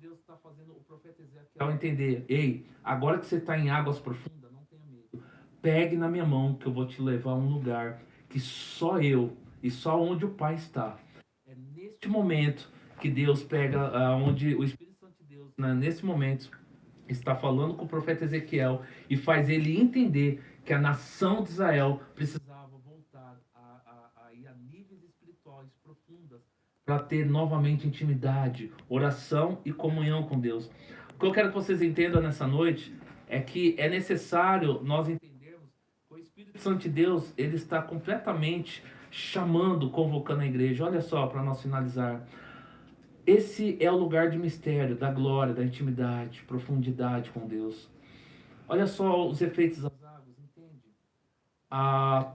Deus está fazendo o profeta Ezequiel entender: ei, agora que você está em águas profundas, não tenha medo. Pegue na minha mão que eu vou te levar a um lugar que só eu e só onde o Pai está. É neste momento que Deus pega, onde o Espírito Santo de Deus, nesse momento, está falando com o profeta Ezequiel e faz ele entender que a nação de Israel precisava voltar a ir a níveis espirituais profundas para ter novamente intimidade, oração e comunhão com Deus. O que eu quero que vocês entendam nessa noite é que é necessário nós entendermos que o Espírito Santo de Deus ele está completamente chamando, convocando a igreja. Olha só, para nós finalizar. Esse é o lugar de mistério, da glória, da intimidade, profundidade com Deus. Olha só os efeitos das águas, entende?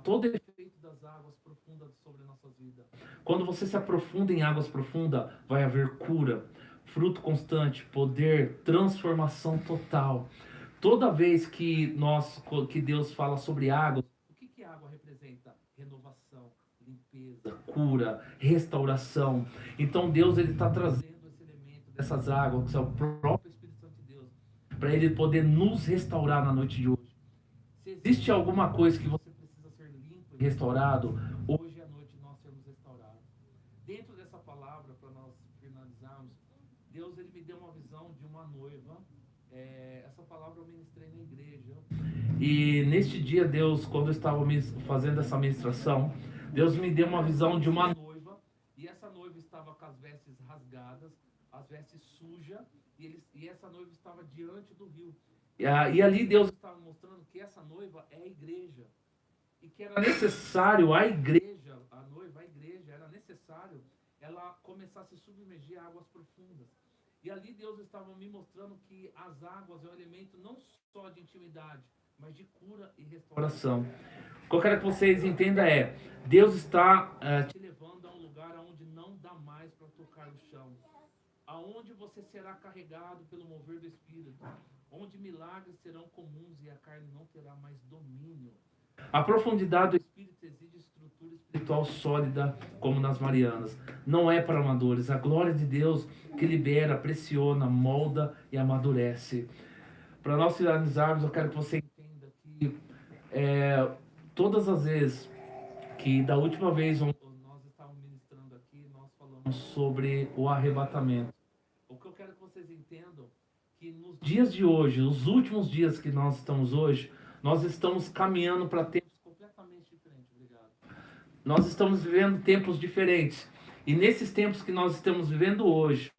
Todo efeito das águas profundas sobre a nossa vida. Quando você se aprofunda em águas profundas, vai haver cura, fruto constante, poder, transformação total. Toda vez que Deus fala sobre águas, o que é representa renovação, limpeza, cura, restauração. Então Deus ele está trazendo esse elemento dessas águas, que é o próprio Espírito Santo de Deus, para ele poder nos restaurar na noite de hoje. Se existe alguma coisa que você precisa ser limpo e restaurado, hoje à noite nós sermos restaurados. Dentro dessa palavra, para nós finalizarmos, Deus ele me deu uma visão de uma noiva. Essa palavra eu ministrei na igreja. E neste dia, Deus, quando eu estava fazendo essa ministração, Deus me deu uma visão de uma noiva. E essa noiva estava com as vestes rasgadas, as vestes sujas, e essa noiva estava diante do rio. E ali Deus estava mostrando que essa noiva é a igreja. E que era necessário a igreja, a noiva, a igreja, era necessário ela começar a se submergir a águas profundas. E ali Deus estava me mostrando que as águas é um elemento não só de intimidade, mas de cura e restauração. O que eu quero que vocês entendam é, Deus está te levando a um lugar onde não dá mais para tocar o chão. Aonde você será carregado pelo mover do Espírito. Onde milagres serão comuns e a carne não terá mais domínio. A profundidade do Espírito exige estrutura espiritual sólida, como nas Marianas. Não é para amadores. A glória de Deus que libera, pressiona, molda e amadurece. Para nós finalizarmos, eu quero que você entenda que todas as vezes que da última vez nós estávamos ministrando aqui, nós falamos sobre o arrebatamento. O que eu quero que vocês entendam que nos dias de hoje, os últimos dias que nós estamos hoje, nós estamos caminhando para tempos completamente diferentes. Obrigado. Nós estamos vivendo tempos diferentes. E nesses tempos que nós estamos vivendo hoje,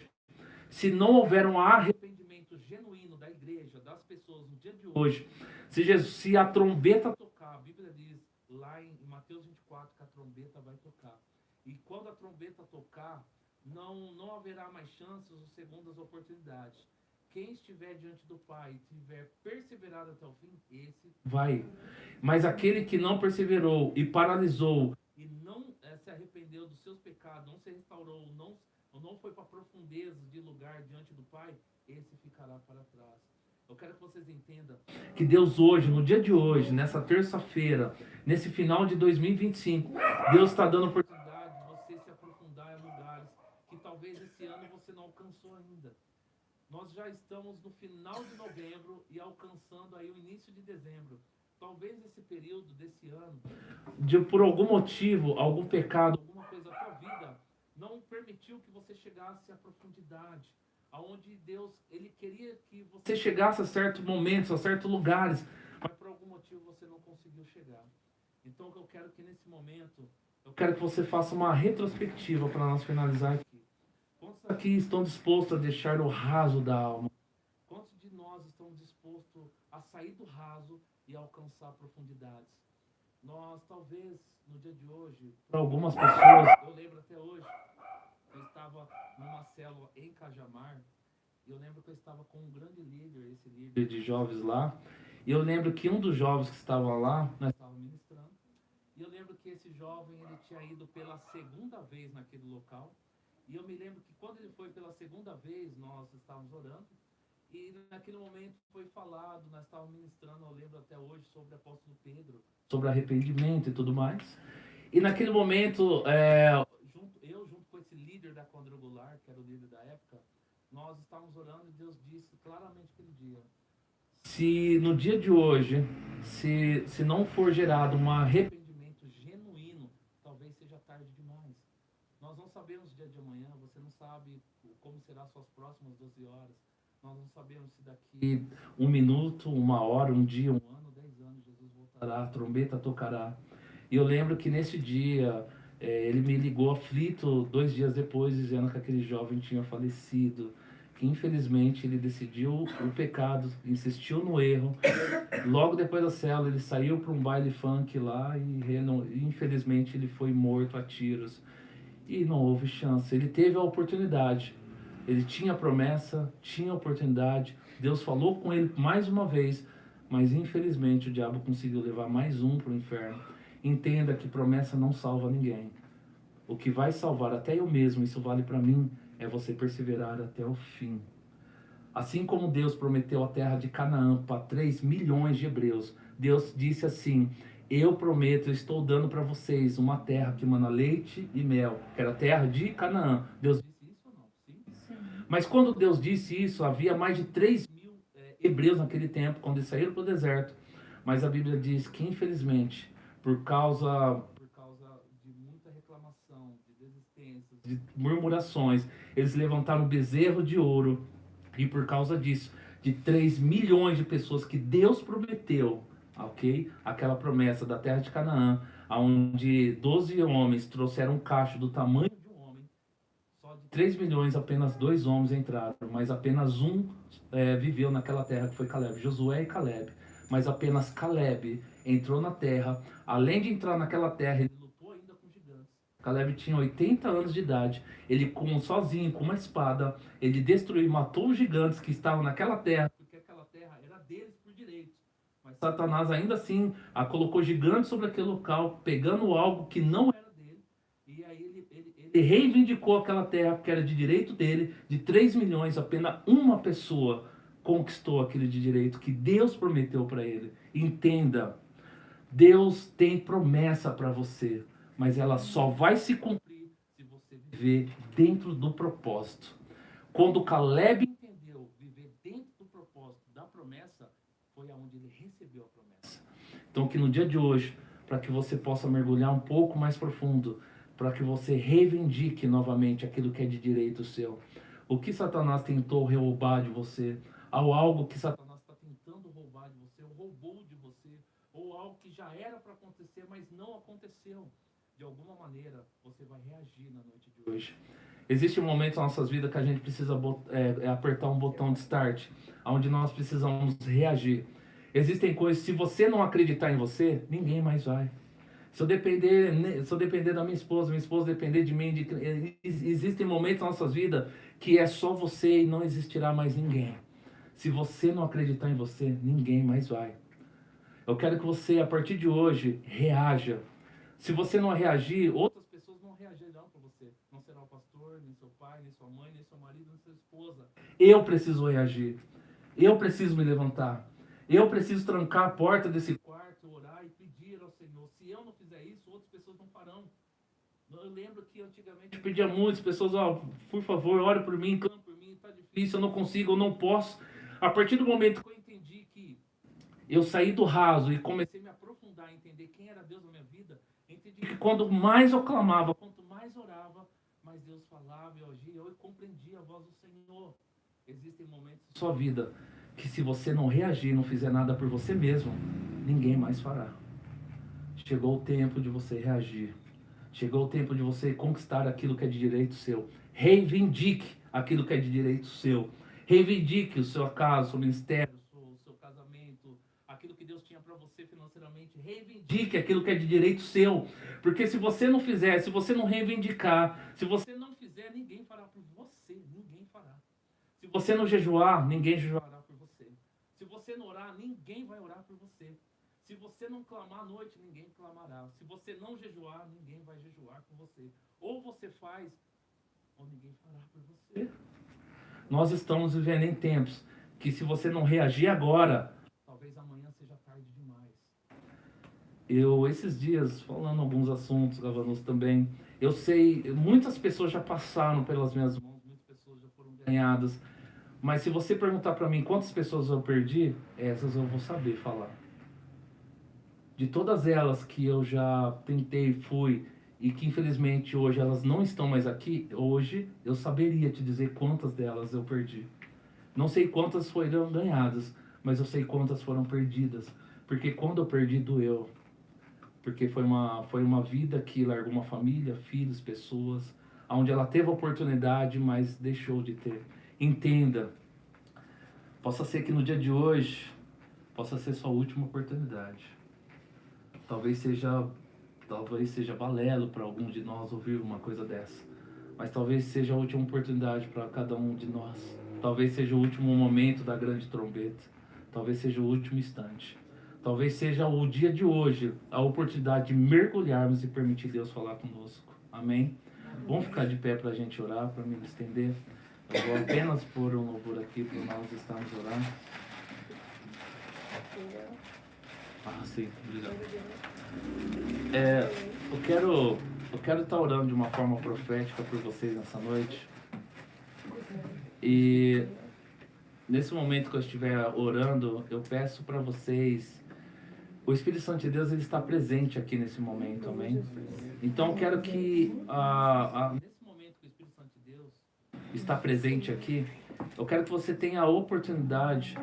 se não houver um arrependimento genuíno da igreja, das pessoas no dia de hoje, se a trombeta tocar, a Bíblia diz lá em Mateus 24 que a trombeta vai tocar. E quando a trombeta tocar, não haverá mais chances ou segundas oportunidades. Quem estiver diante do Pai e tiver perseverado até o fim, esse vai. Mas aquele que não perseverou e paralisou e não se arrependeu dos seus pecados, não se restaurou, não foi para profundezas de lugar diante do Pai, esse ficará para trás. Eu quero que vocês entendam que Deus hoje, no dia de hoje, nessa terça-feira, nesse final de 2025, Deus está dando oportunidade de você se aprofundar em lugares que talvez esse ano você não alcançou ainda. Nós já estamos no final de novembro e alcançando aí o início de dezembro. Talvez esse período desse ano, por algum motivo, algum pecado, alguma coisa da tua vida, não permitiu que você chegasse à profundidade, aonde Deus ele queria que você chegasse a certos momentos, a certos lugares, mas por algum motivo você não conseguiu chegar. Então eu quero que nesse momento, eu quero que você faça uma retrospectiva para nós finalizar aqui. Quantos aqui estão dispostos a deixar o raso da alma? Quantos de nós estão dispostos a sair do raso e alcançar profundidades? Nós, talvez, no dia de hoje, para algumas pessoas, eu lembro até hoje, eu estava numa célula em Cajamar, e eu lembro que eu estava com um grande líder, esse líder de jovens lá, e eu lembro que um dos jovens que estava lá, nós estávamos ministrando, e eu lembro que esse jovem, ele tinha ido pela segunda vez naquele local, e eu me lembro que quando ele foi pela segunda vez, nós estávamos orando, e naquele momento foi falado, nós estávamos ministrando, eu lembro até hoje, sobre o apóstolo Pedro, sobre arrependimento e tudo mais. E naquele momento, junto com esse líder da quadrangular, que era o líder da época, nós estávamos orando e Deus disse claramente aquele dia, se no dia de hoje, se não for gerado um arrependimento genuíno, talvez seja tarde demais. Nós não sabemos o dia de amanhã, você não sabe como serão as suas próximas 12 horas. Nós não sabemos se daqui 1 minuto, 1 hora, 1 dia, 1 ano, 10 anos, Jesus voltará, a trombeta tocará. E eu lembro que nesse dia, ele me ligou aflito 2 dias depois, dizendo que aquele jovem tinha falecido, que infelizmente ele decidiu o pecado, insistiu no erro. Logo depois da célula, ele saiu para um baile funk lá e infelizmente ele foi morto a tiros. E não houve chance. Ele teve a oportunidade. Ele tinha a promessa, tinha a oportunidade. Deus falou com ele mais uma vez, mas infelizmente o diabo conseguiu levar mais um para o inferno. Entenda que promessa não salva ninguém. O que vai salvar até eu mesmo, isso vale para mim, é você perseverar até o fim. Assim como Deus prometeu a terra de Canaã para 3 milhões de hebreus, Deus disse assim, eu prometo, eu estou dando para vocês uma terra que mana leite e mel, que era a terra de Canaã. Deus disse isso ou não? Sim. Sim. Mas quando Deus disse isso, havia mais de 3.000 hebreus naquele tempo, quando eles saíram para o deserto. Mas a Bíblia diz que, infelizmente, por causa de muita reclamação, de desistências, de murmurações, eles levantaram um bezerro de ouro. E por causa disso, de 3 milhões de pessoas que Deus prometeu, ok? Aquela promessa da terra de Canaã, onde 12 homens trouxeram um cacho do tamanho de um homem, só de 3 milhões, apenas 2 homens entraram, mas apenas um viveu naquela terra, que foi Caleb, Josué e Caleb. Mas apenas Caleb entrou na terra. Além de entrar naquela terra, ele lutou ainda com gigantes. Caleb tinha 80 anos de idade. Ele, sozinho, com uma espada, ele destruiu e matou os gigantes que estavam naquela terra, porque aquela terra era deles por direito. Mas Satanás ainda assim colocou gigantes sobre aquele local, pegando algo que não era dele. E aí ele reivindicou aquela terra que era de direito dele, de 3 milhões, apenas uma pessoa conquistou aquele de direito que Deus prometeu para ele. Entenda, Deus tem promessa para você, mas ela só vai se cumprir se você viver dentro do propósito. Quando Caleb entendeu viver dentro do propósito da promessa, foi aonde ele recebeu a promessa. Então que no dia de hoje, para que você possa mergulhar um pouco mais profundo, para que você reivindique novamente aquilo que é de direito seu. O que Satanás tentou roubar de você, ou algo que Satanás está tentando roubar de você, ou roubou de você, ou algo que já era para acontecer, mas não aconteceu. De alguma maneira, você vai reagir na noite de hoje. Existem momentos nas nossas vidas que a gente precisa apertar um botão de start, onde nós precisamos reagir. Existem coisas, se você não acreditar em você, ninguém mais vai. Se eu depender da minha esposa depender de mim, existem momentos nas nossas vidas que é só você e não existirá mais ninguém. Se você não acreditar em você, ninguém mais vai. Eu quero que você, a partir de hoje, reaja. Se você não reagir, outras pessoas não reagirão para você. Não será o pastor, nem seu pai, nem sua mãe, nem seu marido, nem sua esposa. Eu preciso reagir. Eu preciso me levantar. Eu preciso trancar a porta desse quarto, orar e pedir ao Senhor. Se eu não fizer isso, outras pessoas não farão. Eu lembro que antigamente eu pedia muitas pessoas, por favor, ore por mim, clame por mim, está difícil, eu não consigo, eu não posso. A partir do momento que eu entendi que eu saí do raso e comecei a me aprofundar, entender quem era Deus na minha vida, entendi que quando mais eu clamava, quanto mais orava, mais Deus falava e agia, eu compreendia a voz do Senhor. Existem momentos na sua vida que se você não reagir, não fizer nada por você mesmo, ninguém mais fará. Chegou o tempo de você reagir. Chegou o tempo de você conquistar aquilo que é de direito seu. Reivindique aquilo que é de direito seu. Reivindique o seu casa, o seu ministério, o seu casamento, aquilo que Deus tinha para você financeiramente. Reivindique aquilo que é de direito seu. Porque se você não fizer, se você não reivindicar, se você não fizer, ninguém fará por você. Ninguém fará. Se você não jejuar, ninguém jejuará por você. Se você não orar, ninguém vai orar por você. Se você não clamar à noite, ninguém clamará. Se você não jejuar, ninguém vai jejuar por você. Ou você faz, ou ninguém fará por você. Nós estamos vivendo em tempos que se você não reagir agora, talvez amanhã seja tarde demais. Esses dias, falando alguns assuntos, Gavanos, também, eu sei, muitas pessoas já passaram pelas minhas mãos, muitas pessoas já foram ganhadas, mas se você perguntar para mim quantas pessoas eu perdi, essas eu vou saber falar. De todas elas que eu já tentei, fui, e que infelizmente hoje elas não estão mais aqui, hoje eu saberia te dizer quantas delas eu perdi. Não sei quantas foram ganhadas, mas eu sei quantas foram perdidas. Porque quando eu perdi, doeu. Porque foi uma vida que largou uma família, filhos, pessoas, onde ela teve a oportunidade, mas deixou de ter. Entenda, possa ser que no dia de hoje, possa ser sua última oportunidade. Talvez seja balelo para algum de nós ouvir uma coisa dessa. Mas talvez seja a última oportunidade para cada um de nós. Talvez seja o último momento da grande trombeta. Talvez seja o último instante. Talvez seja o dia de hoje, a oportunidade de mergulharmos e permitir Deus falar conosco. Amém? Vamos ficar de pé para a gente orar, para me estender. Eu vou apenas pôr um louvor aqui para nós estarmos orando. Ah, sim, obrigado. Eu quero estar orando de uma forma profética por vocês nessa noite. E nesse momento que eu estiver orando, eu peço para vocês. O Espírito Santo de Deus ele está presente aqui nesse momento, amém? Então eu quero que nesse momento que o Espírito Santo de Deus está presente aqui, eu quero que você tenha a oportunidade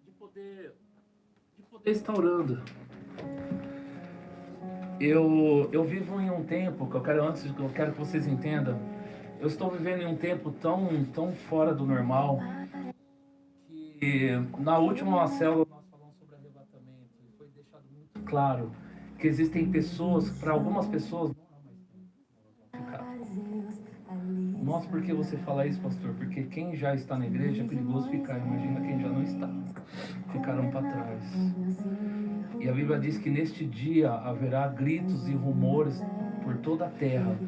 de poder estar orando. Eu vivo em um tempo que eu quero que vocês entendam. Eu estou vivendo em um tempo tão fora do normal que na última célula nós falamos sobre arrebatamento e foi deixado muito claro que existem pessoas, para algumas pessoas não há mais tempo, elas vão ficar. Nossa, por que você fala isso, pastor? Porque quem já está na igreja é perigoso ficar, imagina quem já não está. Ficaram para trás. E a Bíblia diz que neste dia haverá gritos e rumores por toda a terra,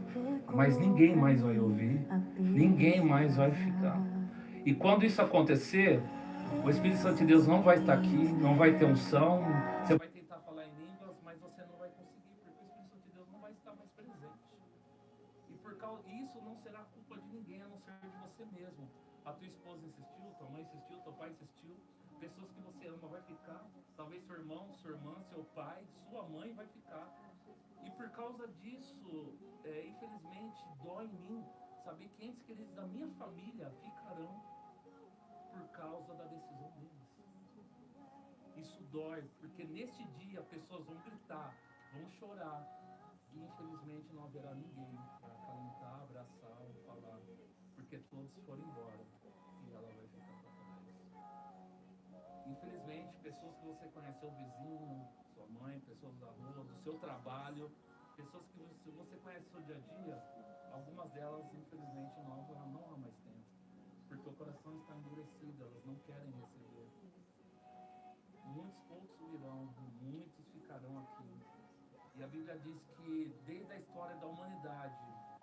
mas ninguém mais vai ouvir, ninguém mais vai ficar. E quando isso acontecer, o Espírito Santo de Deus não vai estar aqui, não vai ter unção, você vai tentar falar em línguas, mas você não vai conseguir, porque o Espírito Santo de Deus não vai estar mais presente. E por causa disso não será culpa de ninguém, a não ser de você mesmo. A tua esposa insistiu, tua mãe insistiu, teu pai insistiu, pessoas que você ama vai ficar, talvez seu irmão, sua irmã, seu pai, sua mãe vai ficar. E por causa disso, infelizmente, dói em mim saber que entes queridos da minha família ficarão por causa da decisão deles. Isso dói, porque neste dia pessoas vão gritar, vão chorar, e infelizmente não haverá ninguém para acalentar, abraçar ou falar, porque todos foram embora e ela vai ficar para trás. Infelizmente, pessoas que você conhece, seu vizinho, sua mãe, pessoas da rua, do seu trabalho, pessoas que você conhece no seu dia a dia, algumas delas, infelizmente, não há mais tempo, porque o coração está endurecido, elas não querem receber. Muitos poucos virão, muitos ficarão aqui. E a Bíblia diz que desde a história da humanidade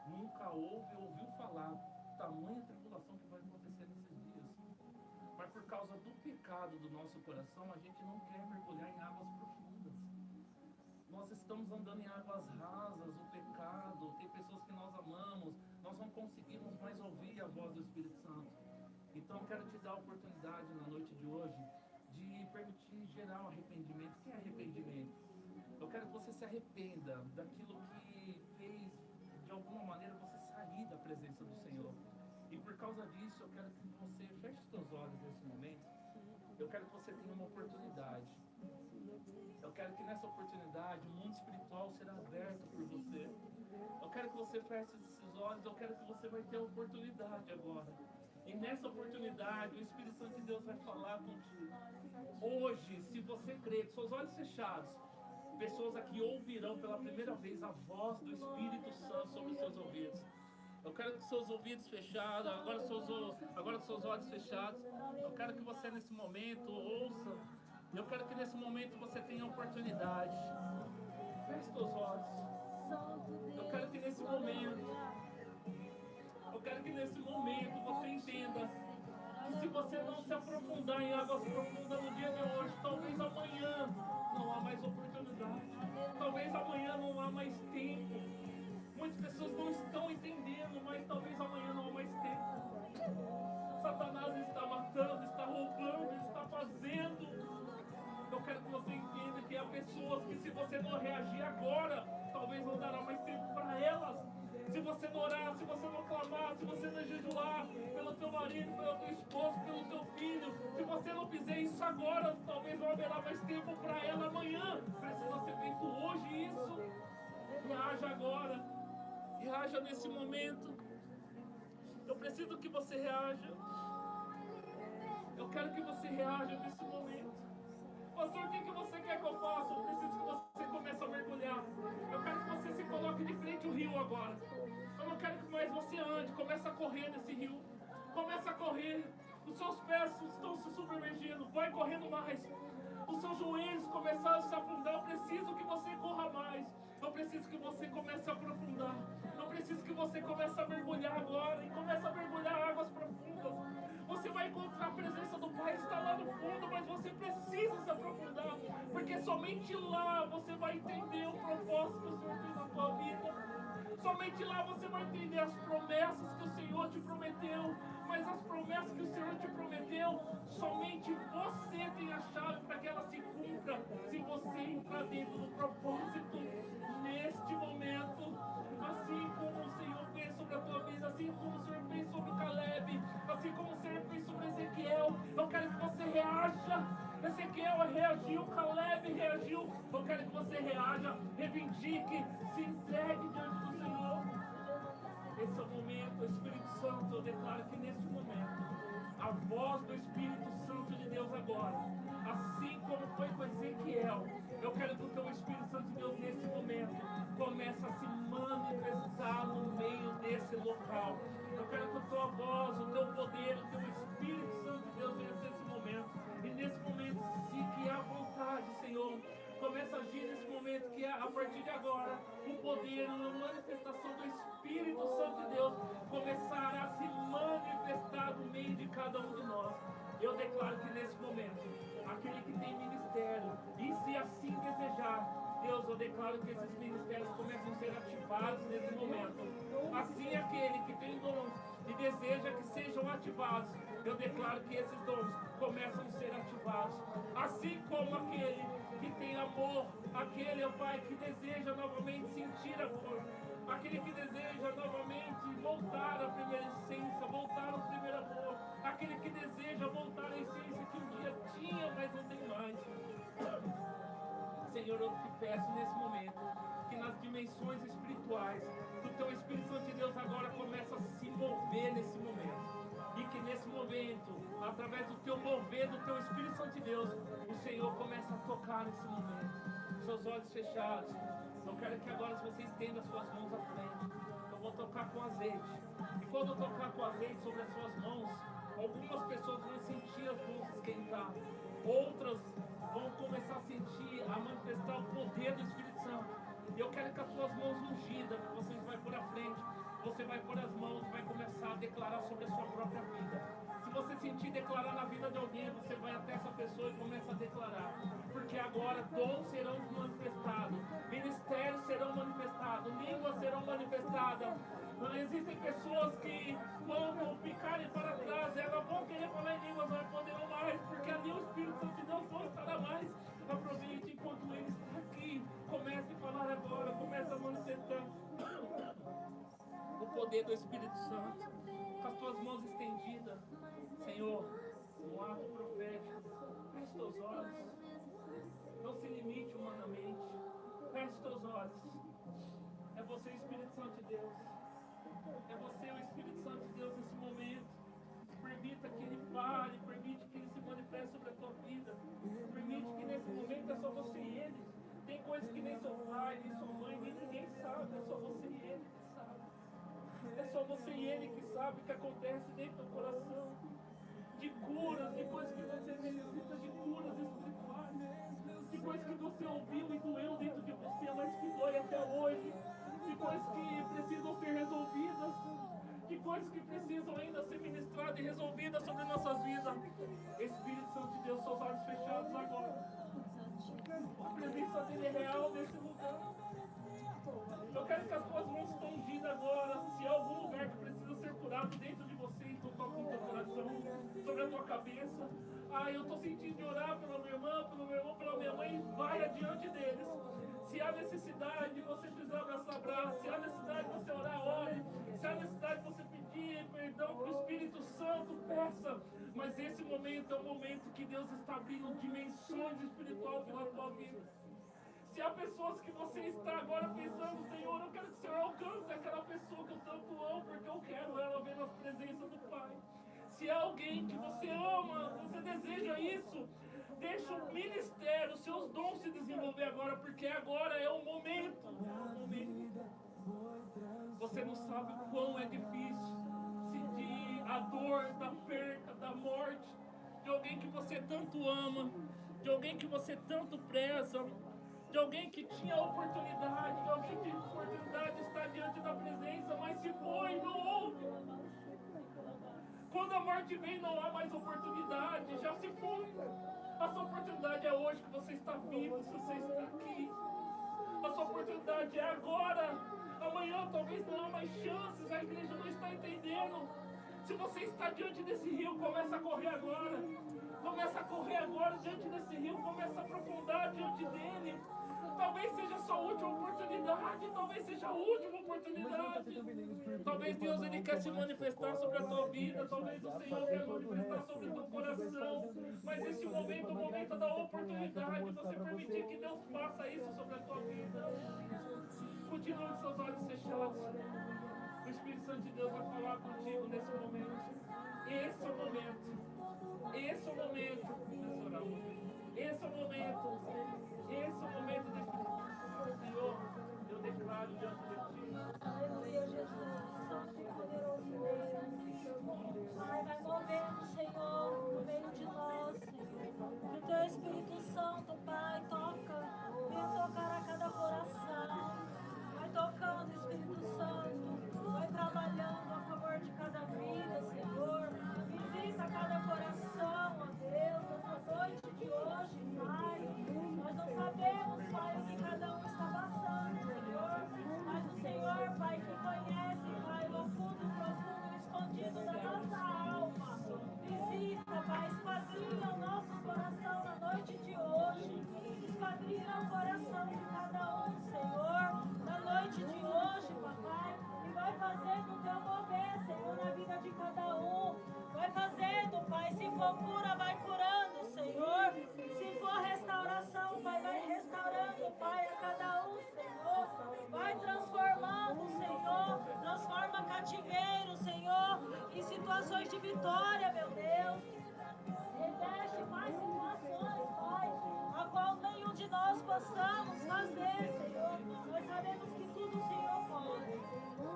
nunca houve ou ouviu falar tamanha tribulação que vai acontecer nesses dias. Mas por causa do pecado do nosso coração, a gente não quer mergulhar em águas profundas. Nós estamos andando em águas rasas, o pecado, tem pessoas que nós amamos, nós não conseguimos mais ouvir a voz do Espírito Santo. Então eu quero te dar a oportunidade na noite de hoje de permitir gerar o arrependimento. O que é arrependimento? Eu quero que você se arrependa daquilo que fez, de alguma maneira, você sair da presença do Senhor. E por causa disso, eu quero que você feche os seus olhos nesse momento. Eu quero que você tenha uma oportunidade. Eu quero que nessa oportunidade o mundo espiritual será aberto por você. Eu quero que você feche esses olhos. Eu quero que você vai ter a oportunidade agora. E nessa oportunidade, o Espírito Santo de Deus vai falar contigo. Hoje, se você crer, com seus olhos fechados, pessoas aqui ouvirão pela primeira vez a voz do Espírito Santo sobre os seus ouvidos. Eu quero que seus ouvidos fechados, agora com seus olhos fechados, eu quero que você nesse momento ouça. Eu quero que nesse momento você tenha a oportunidade. Feche seus olhos. Eu quero que nesse momento você entenda que se você não se aprofundar em águas profundas no dia de hoje, talvez amanhã não há mais oportunidade. Talvez amanhã não há mais tempo. Muitas pessoas não estão entendendo, mas talvez amanhã não há mais tempo. Satanás está matando, está roubando, está fazendo. Eu quero que você entenda que há pessoas que, se você não reagir agora, talvez não dará mais tempo para elas. Se você não orar, se você não clamar, se você não jejuar pelo teu marido, pelo teu esposo, pelo teu filho, se você não fizer isso agora, talvez não haverá mais tempo para ela amanhã. Precisa ser feito hoje isso. Reaja agora. Reaja nesse momento. Eu preciso que você reaja. Eu quero que você reaja nesse momento. Pastor, o que você quer que eu faça? Eu preciso que você comece a mergulhar. Eu quero que você se coloque de frente ao rio agora. Eu não quero que mais você ande. Comece a correr nesse rio. Comece a correr. Os seus pés estão se submergindo. Vai correndo mais. Os seus joelhos começaram a se afundar. Eu preciso que você corra mais. Eu preciso que você comece a aprofundar. Eu preciso que você comece a mergulhar agora. E comece a mergulhar águas profundas. Você vai encontrar a presença do Pai. Está lá no fundo, mas você precisa se aprofundar. aprofundar, porque somente lá você vai entender o propósito que o Senhor tem na tua vida. Somente lá você vai entender as promessas que o Senhor te prometeu. Mas as promessas que o Senhor te prometeu, somente você tem a chave para que ela se cumpra. Se você entrar dentro do propósito neste momento, assim como o Senhor fez sobre a tua vida, assim como o Senhor fez sobre Caleb, assim como o Senhor fez sobre Ezequiel, eu quero que você reaja. Ezequiel reagiu, Caleb reagiu. Eu quero que você reaja, reivindique, se entregue diante do Senhor. Esse é o momento, o Espírito Santo, eu declaro que neste momento, a voz do Espírito Santo de Deus agora, assim como foi com Ezequiel, eu quero que o teu Espírito Santo de Deus nesse momento comece a se manifestar no meio desse local. Eu quero que a tua voz, o teu poder, o teu Espírito Santo de Deus venha nesse momento. E nesse momento, se que há vontade, Senhor, começa a agir nesse momento, que a partir de agora, o poder, a manifestação do Espírito Santo de Deus começará a se manifestar no meio de cada um de nós. Eu declaro que nesse momento, aquele que tem ministério, e se assim desejar, Deus, eu declaro que esses ministérios começam a ser ativados nesse momento. Assim, aquele que tem dons e deseja que sejam ativados, eu declaro que esses dons começam a ser ativados. Assim como aquele que tem amor, aquele, ó Pai, que deseja novamente sentir amor, aquele que deseja novamente voltar à primeira essência, voltar ao primeiro amor, aquele que deseja voltar à essência que um dia tinha, mas não tem mais. Senhor, eu te peço nesse momento que nas dimensões espirituais o teu Espírito Santo de Deus agora começa a se mover nesse momento. E que nesse momento, através do teu mover, do teu Espírito Santo de Deus, o Senhor começa a tocar nesse momento. Seus olhos fechados. Eu quero que agora você estenda as suas mãos à frente. Eu vou tocar com azeite. E quando eu tocar com azeite sobre as suas mãos, algumas pessoas vão sentir as mãos esquentar. Outras vão começar a sentir, a manifestar o poder do Espírito Santo. E eu quero que as suas mãos ungidas, que você vai pôr à frente, você vai pôr as mãos e vai começar a declarar sobre a sua própria vida. Se você sentir declarar na vida de alguém, você vai até essa pessoa e começa a declarar. Porque agora dons serão manifestados, ministérios serão manifestados, línguas serão manifestadas. Existem pessoas que, quando ficarem para trás, elas vão querer falar em línguas, mas não poderão mais, porque ali o Espírito Santo de Deus não estará mais. Aproveite enquanto ele está aqui. Comece a falar agora, comece a manifestar o poder do Espírito Santo. Com as tuas mãos estendidas, Senhor, um ato profético. Feche teus olhos. Não se limite humanamente. Feche teus olhos. É você, o Espírito Santo de Deus. É você, o Espírito Santo de Deus, nesse momento. Permita que Ele fale, permite que Ele se manifeste sobre a tua vida. Permite que nesse momento é só você e Ele. Tem coisas que nem seu pai, nem sua mãe, nem ninguém sabe. É só você e Ele que sabe. É só você e Ele que sabe o que acontece dentro do coração. De curas, de coisas que você necessita, de curas espirituais. De coisas que você ouviu e doeu dentro de você, mas que dói até hoje. De coisas que precisam ser resolvidas. De coisas que precisam ainda ser ministradas e resolvidas sobre nossas vidas. Espírito Santo de Deus, seus olhos fechados agora. A presença dele é real nesse lugar. Eu quero que as tuas mãos estão ungidas agora. Se há algum lugar que precisa ser curado dentro de você, então toca no teu coração, sobre a tua cabeça. Eu estou sentindo de orar pela minha irmã, pelo meu irmão, pela minha mãe. Vai adiante deles. Se há necessidade, você precisa abraçar braço. Se há necessidade de você orar, ore. Se há necessidade de você pedir perdão para o Espírito Santo, peça. Mas esse momento é o momento que Deus está abrindo dimensões espirituais pela tua vida. Se há pessoas que você está agora pensando, Senhor, eu quero que o Senhor alcance aquela pessoa que eu tanto amo, porque eu quero ela ver na presença do Pai. Se há alguém que você ama, você deseja isso, deixa o ministério, os seus dons se desenvolver agora, porque agora é o momento. Você não sabe o quão é difícil sentir a dor da perca, da morte, de alguém que você tanto ama, de alguém que você tanto preza, de alguém que tinha oportunidade, de alguém que tinha oportunidade de estar diante da presença, mas se foi, não houve. Quando a morte vem, não há mais oportunidade, já se foi. A sua oportunidade é hoje que você está vivo, se você está aqui. A sua oportunidade é agora. Amanhã talvez não há mais chances, a igreja não está entendendo. Se você está diante desse rio, começa a correr agora. Começa a correr agora diante desse rio, começa a aprofundar diante dele. Talvez seja a sua última oportunidade, talvez seja a última oportunidade. Talvez Deus ele quer se manifestar sobre a tua vida, talvez o Senhor quer manifestar sobre o teu coração. Mas esse momento é o momento da oportunidade, você permitir que Deus faça isso sobre a tua vida. Continue com seus olhos fechados. O Espírito Santo de Deus vai falar contigo nesse momento. Esse é o momento. Esse é o momento. Esse é o momento. Esse é o momento desse Senhor. Eu declaro diante de ti. Aleluia, Jesus. Santo e poderoso Deus. Pai, vai movendo, Senhor, no meio de nós, Senhor. Que o teu Espírito Santo, Pai, toca. Venha tocar a cada coração. Vai tocando, Espírito Santo. Vai trabalhando a favor de cada vida, Senhor. Visita cada coração, ó Deus, nessa noite de hoje, Pai. Nós não sabemos, Pai, o que cada um está passando, Senhor. Mas o Senhor, Pai, que conhece, Pai, o fundo, profundo, escondido da nossa alma. Visita, Pai, esquadrinha o nosso coração na noite de hoje. Esquadrinha o coração de cada um, Senhor, na noite de hoje, Papai. E vai fazendo o teu mover, Senhor, na vida de cada um. Vai fazendo, Pai, se for cura, vai curando, Senhor. Se for restauração, Pai, vai restaurando, Pai, a cada um, Senhor. Vai transformando, Senhor. Transforma cativeiro, Senhor, em situações de vitória, meu Deus. Reveste mais situações, Pai, a qual nenhum de nós possamos fazer, Senhor. Nós sabemos que tudo o Senhor pode.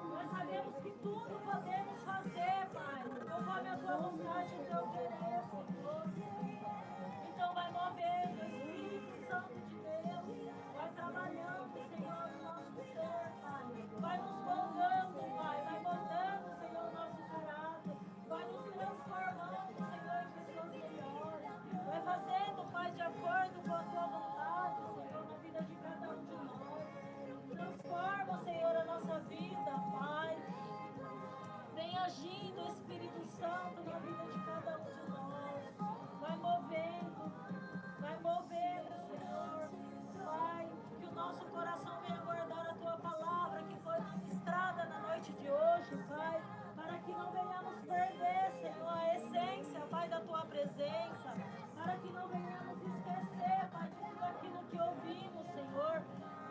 Nós sabemos que tudo podemos fazer, Pai, conforme a tua vontade e o teu querer, Senhor. Então vai movendo, Espírito Santo de Deus. Vai trabalhando, Senhor, no nosso ser, Pai. Vai nos moldando, Pai. Vai moldando, Senhor, o nosso caráter. Vai nos transformando, Senhor, em pessoas melhores. Vai fazendo, Pai, de acordo com a tua vontade, Senhor, na vida de cada um de nós. Transforma, Senhor, a nossa vida, Pai. Vem agindo, Espírito Santo, na vida de cada um de nós. Vai movendo, Senhor. Pai, que o nosso coração venha guardar a tua palavra que foi ministrada na noite de hoje, Pai, para que não venhamos perder, Senhor, a essência, Pai, da tua presença, para que não venhamos esquecer, Pai, de tudo aquilo que ouvimos, Senhor.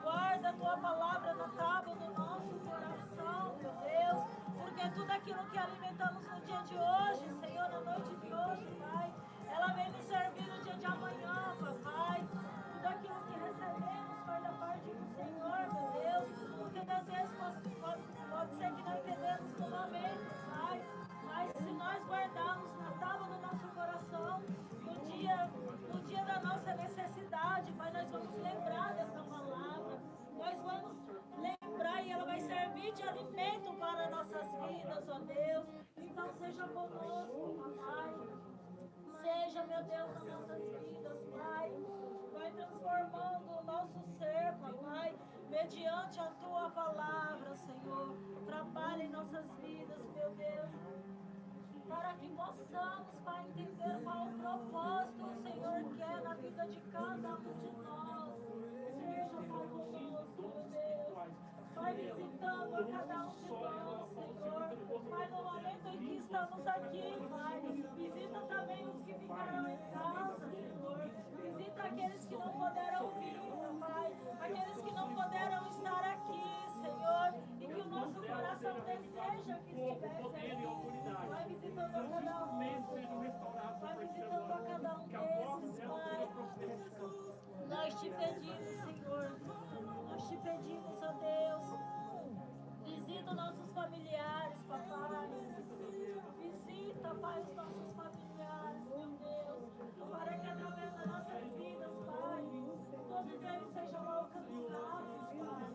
Guarda a tua palavra na tábua do nosso coração, meu Deus, porque tudo aquilo que alimentamos no dia de hoje, Senhor, na noite de hoje, Pai, ela vem nos servir no dia de amanhã, Papai. Tudo aquilo que recebemos foi da parte do Senhor, meu Deus, porque às vezes pode ser que não entendemos no momento, Pai, mas se nós guardarmos na tábua do nosso coração, no dia da nossa necessidade, Pai, nós vamos lembrar dessa palavra, nós vamos lembrar e ela vai servir de alimento para nossas vidas, ó Deus. Então seja conosco, Pai. Seja, meu Deus, nas nossas vidas, Pai. Vai transformando o nosso ser, Pai, mediante a tua palavra, Senhor. Trabalha em nossas vidas, meu Deus, para que possamos, Pai, entender qual o propósito o Senhor quer na vida de cada um de nós. Seja, Pai, conosco, meu Deus. Vai visitando a cada um de nós, Senhor. Pai, no momento em que estamos aqui, Pai, visita também os que ficaram em casa, Senhor. Visita aqueles que não puderam vir, Pai. Aqueles que não puderam estar aqui, Senhor. E que o nosso coração deseja que estivesse aqui. Vai visitando a cada um. Vai visitando a cada um desses, Pai. Nós te pedimos, Senhor. Nós te pedimos, ó Deus. Visita os nossos familiares, papai. Visita, Pai, os nossos familiares, meu Deus. Para que através das nossas vidas, Pai, todos eles sejam alcançados, Pai.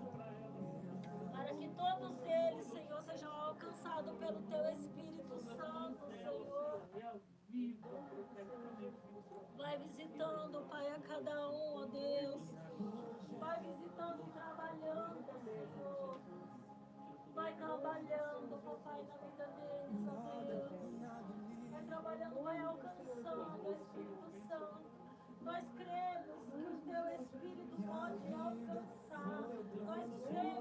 Para que todos eles, Senhor, sejam alcançados pelo Teu Espírito Santo, Senhor. Vai Vai visitando, Pai, a cada um, ó Deus. Vai visitando e trabalhando, Senhor. Vai trabalhando, papai, na vida deles, ó Deus. Vai trabalhando, vai alcançando, Espírito Santo. Nós cremos que o teu Espírito pode alcançar. Nós cremos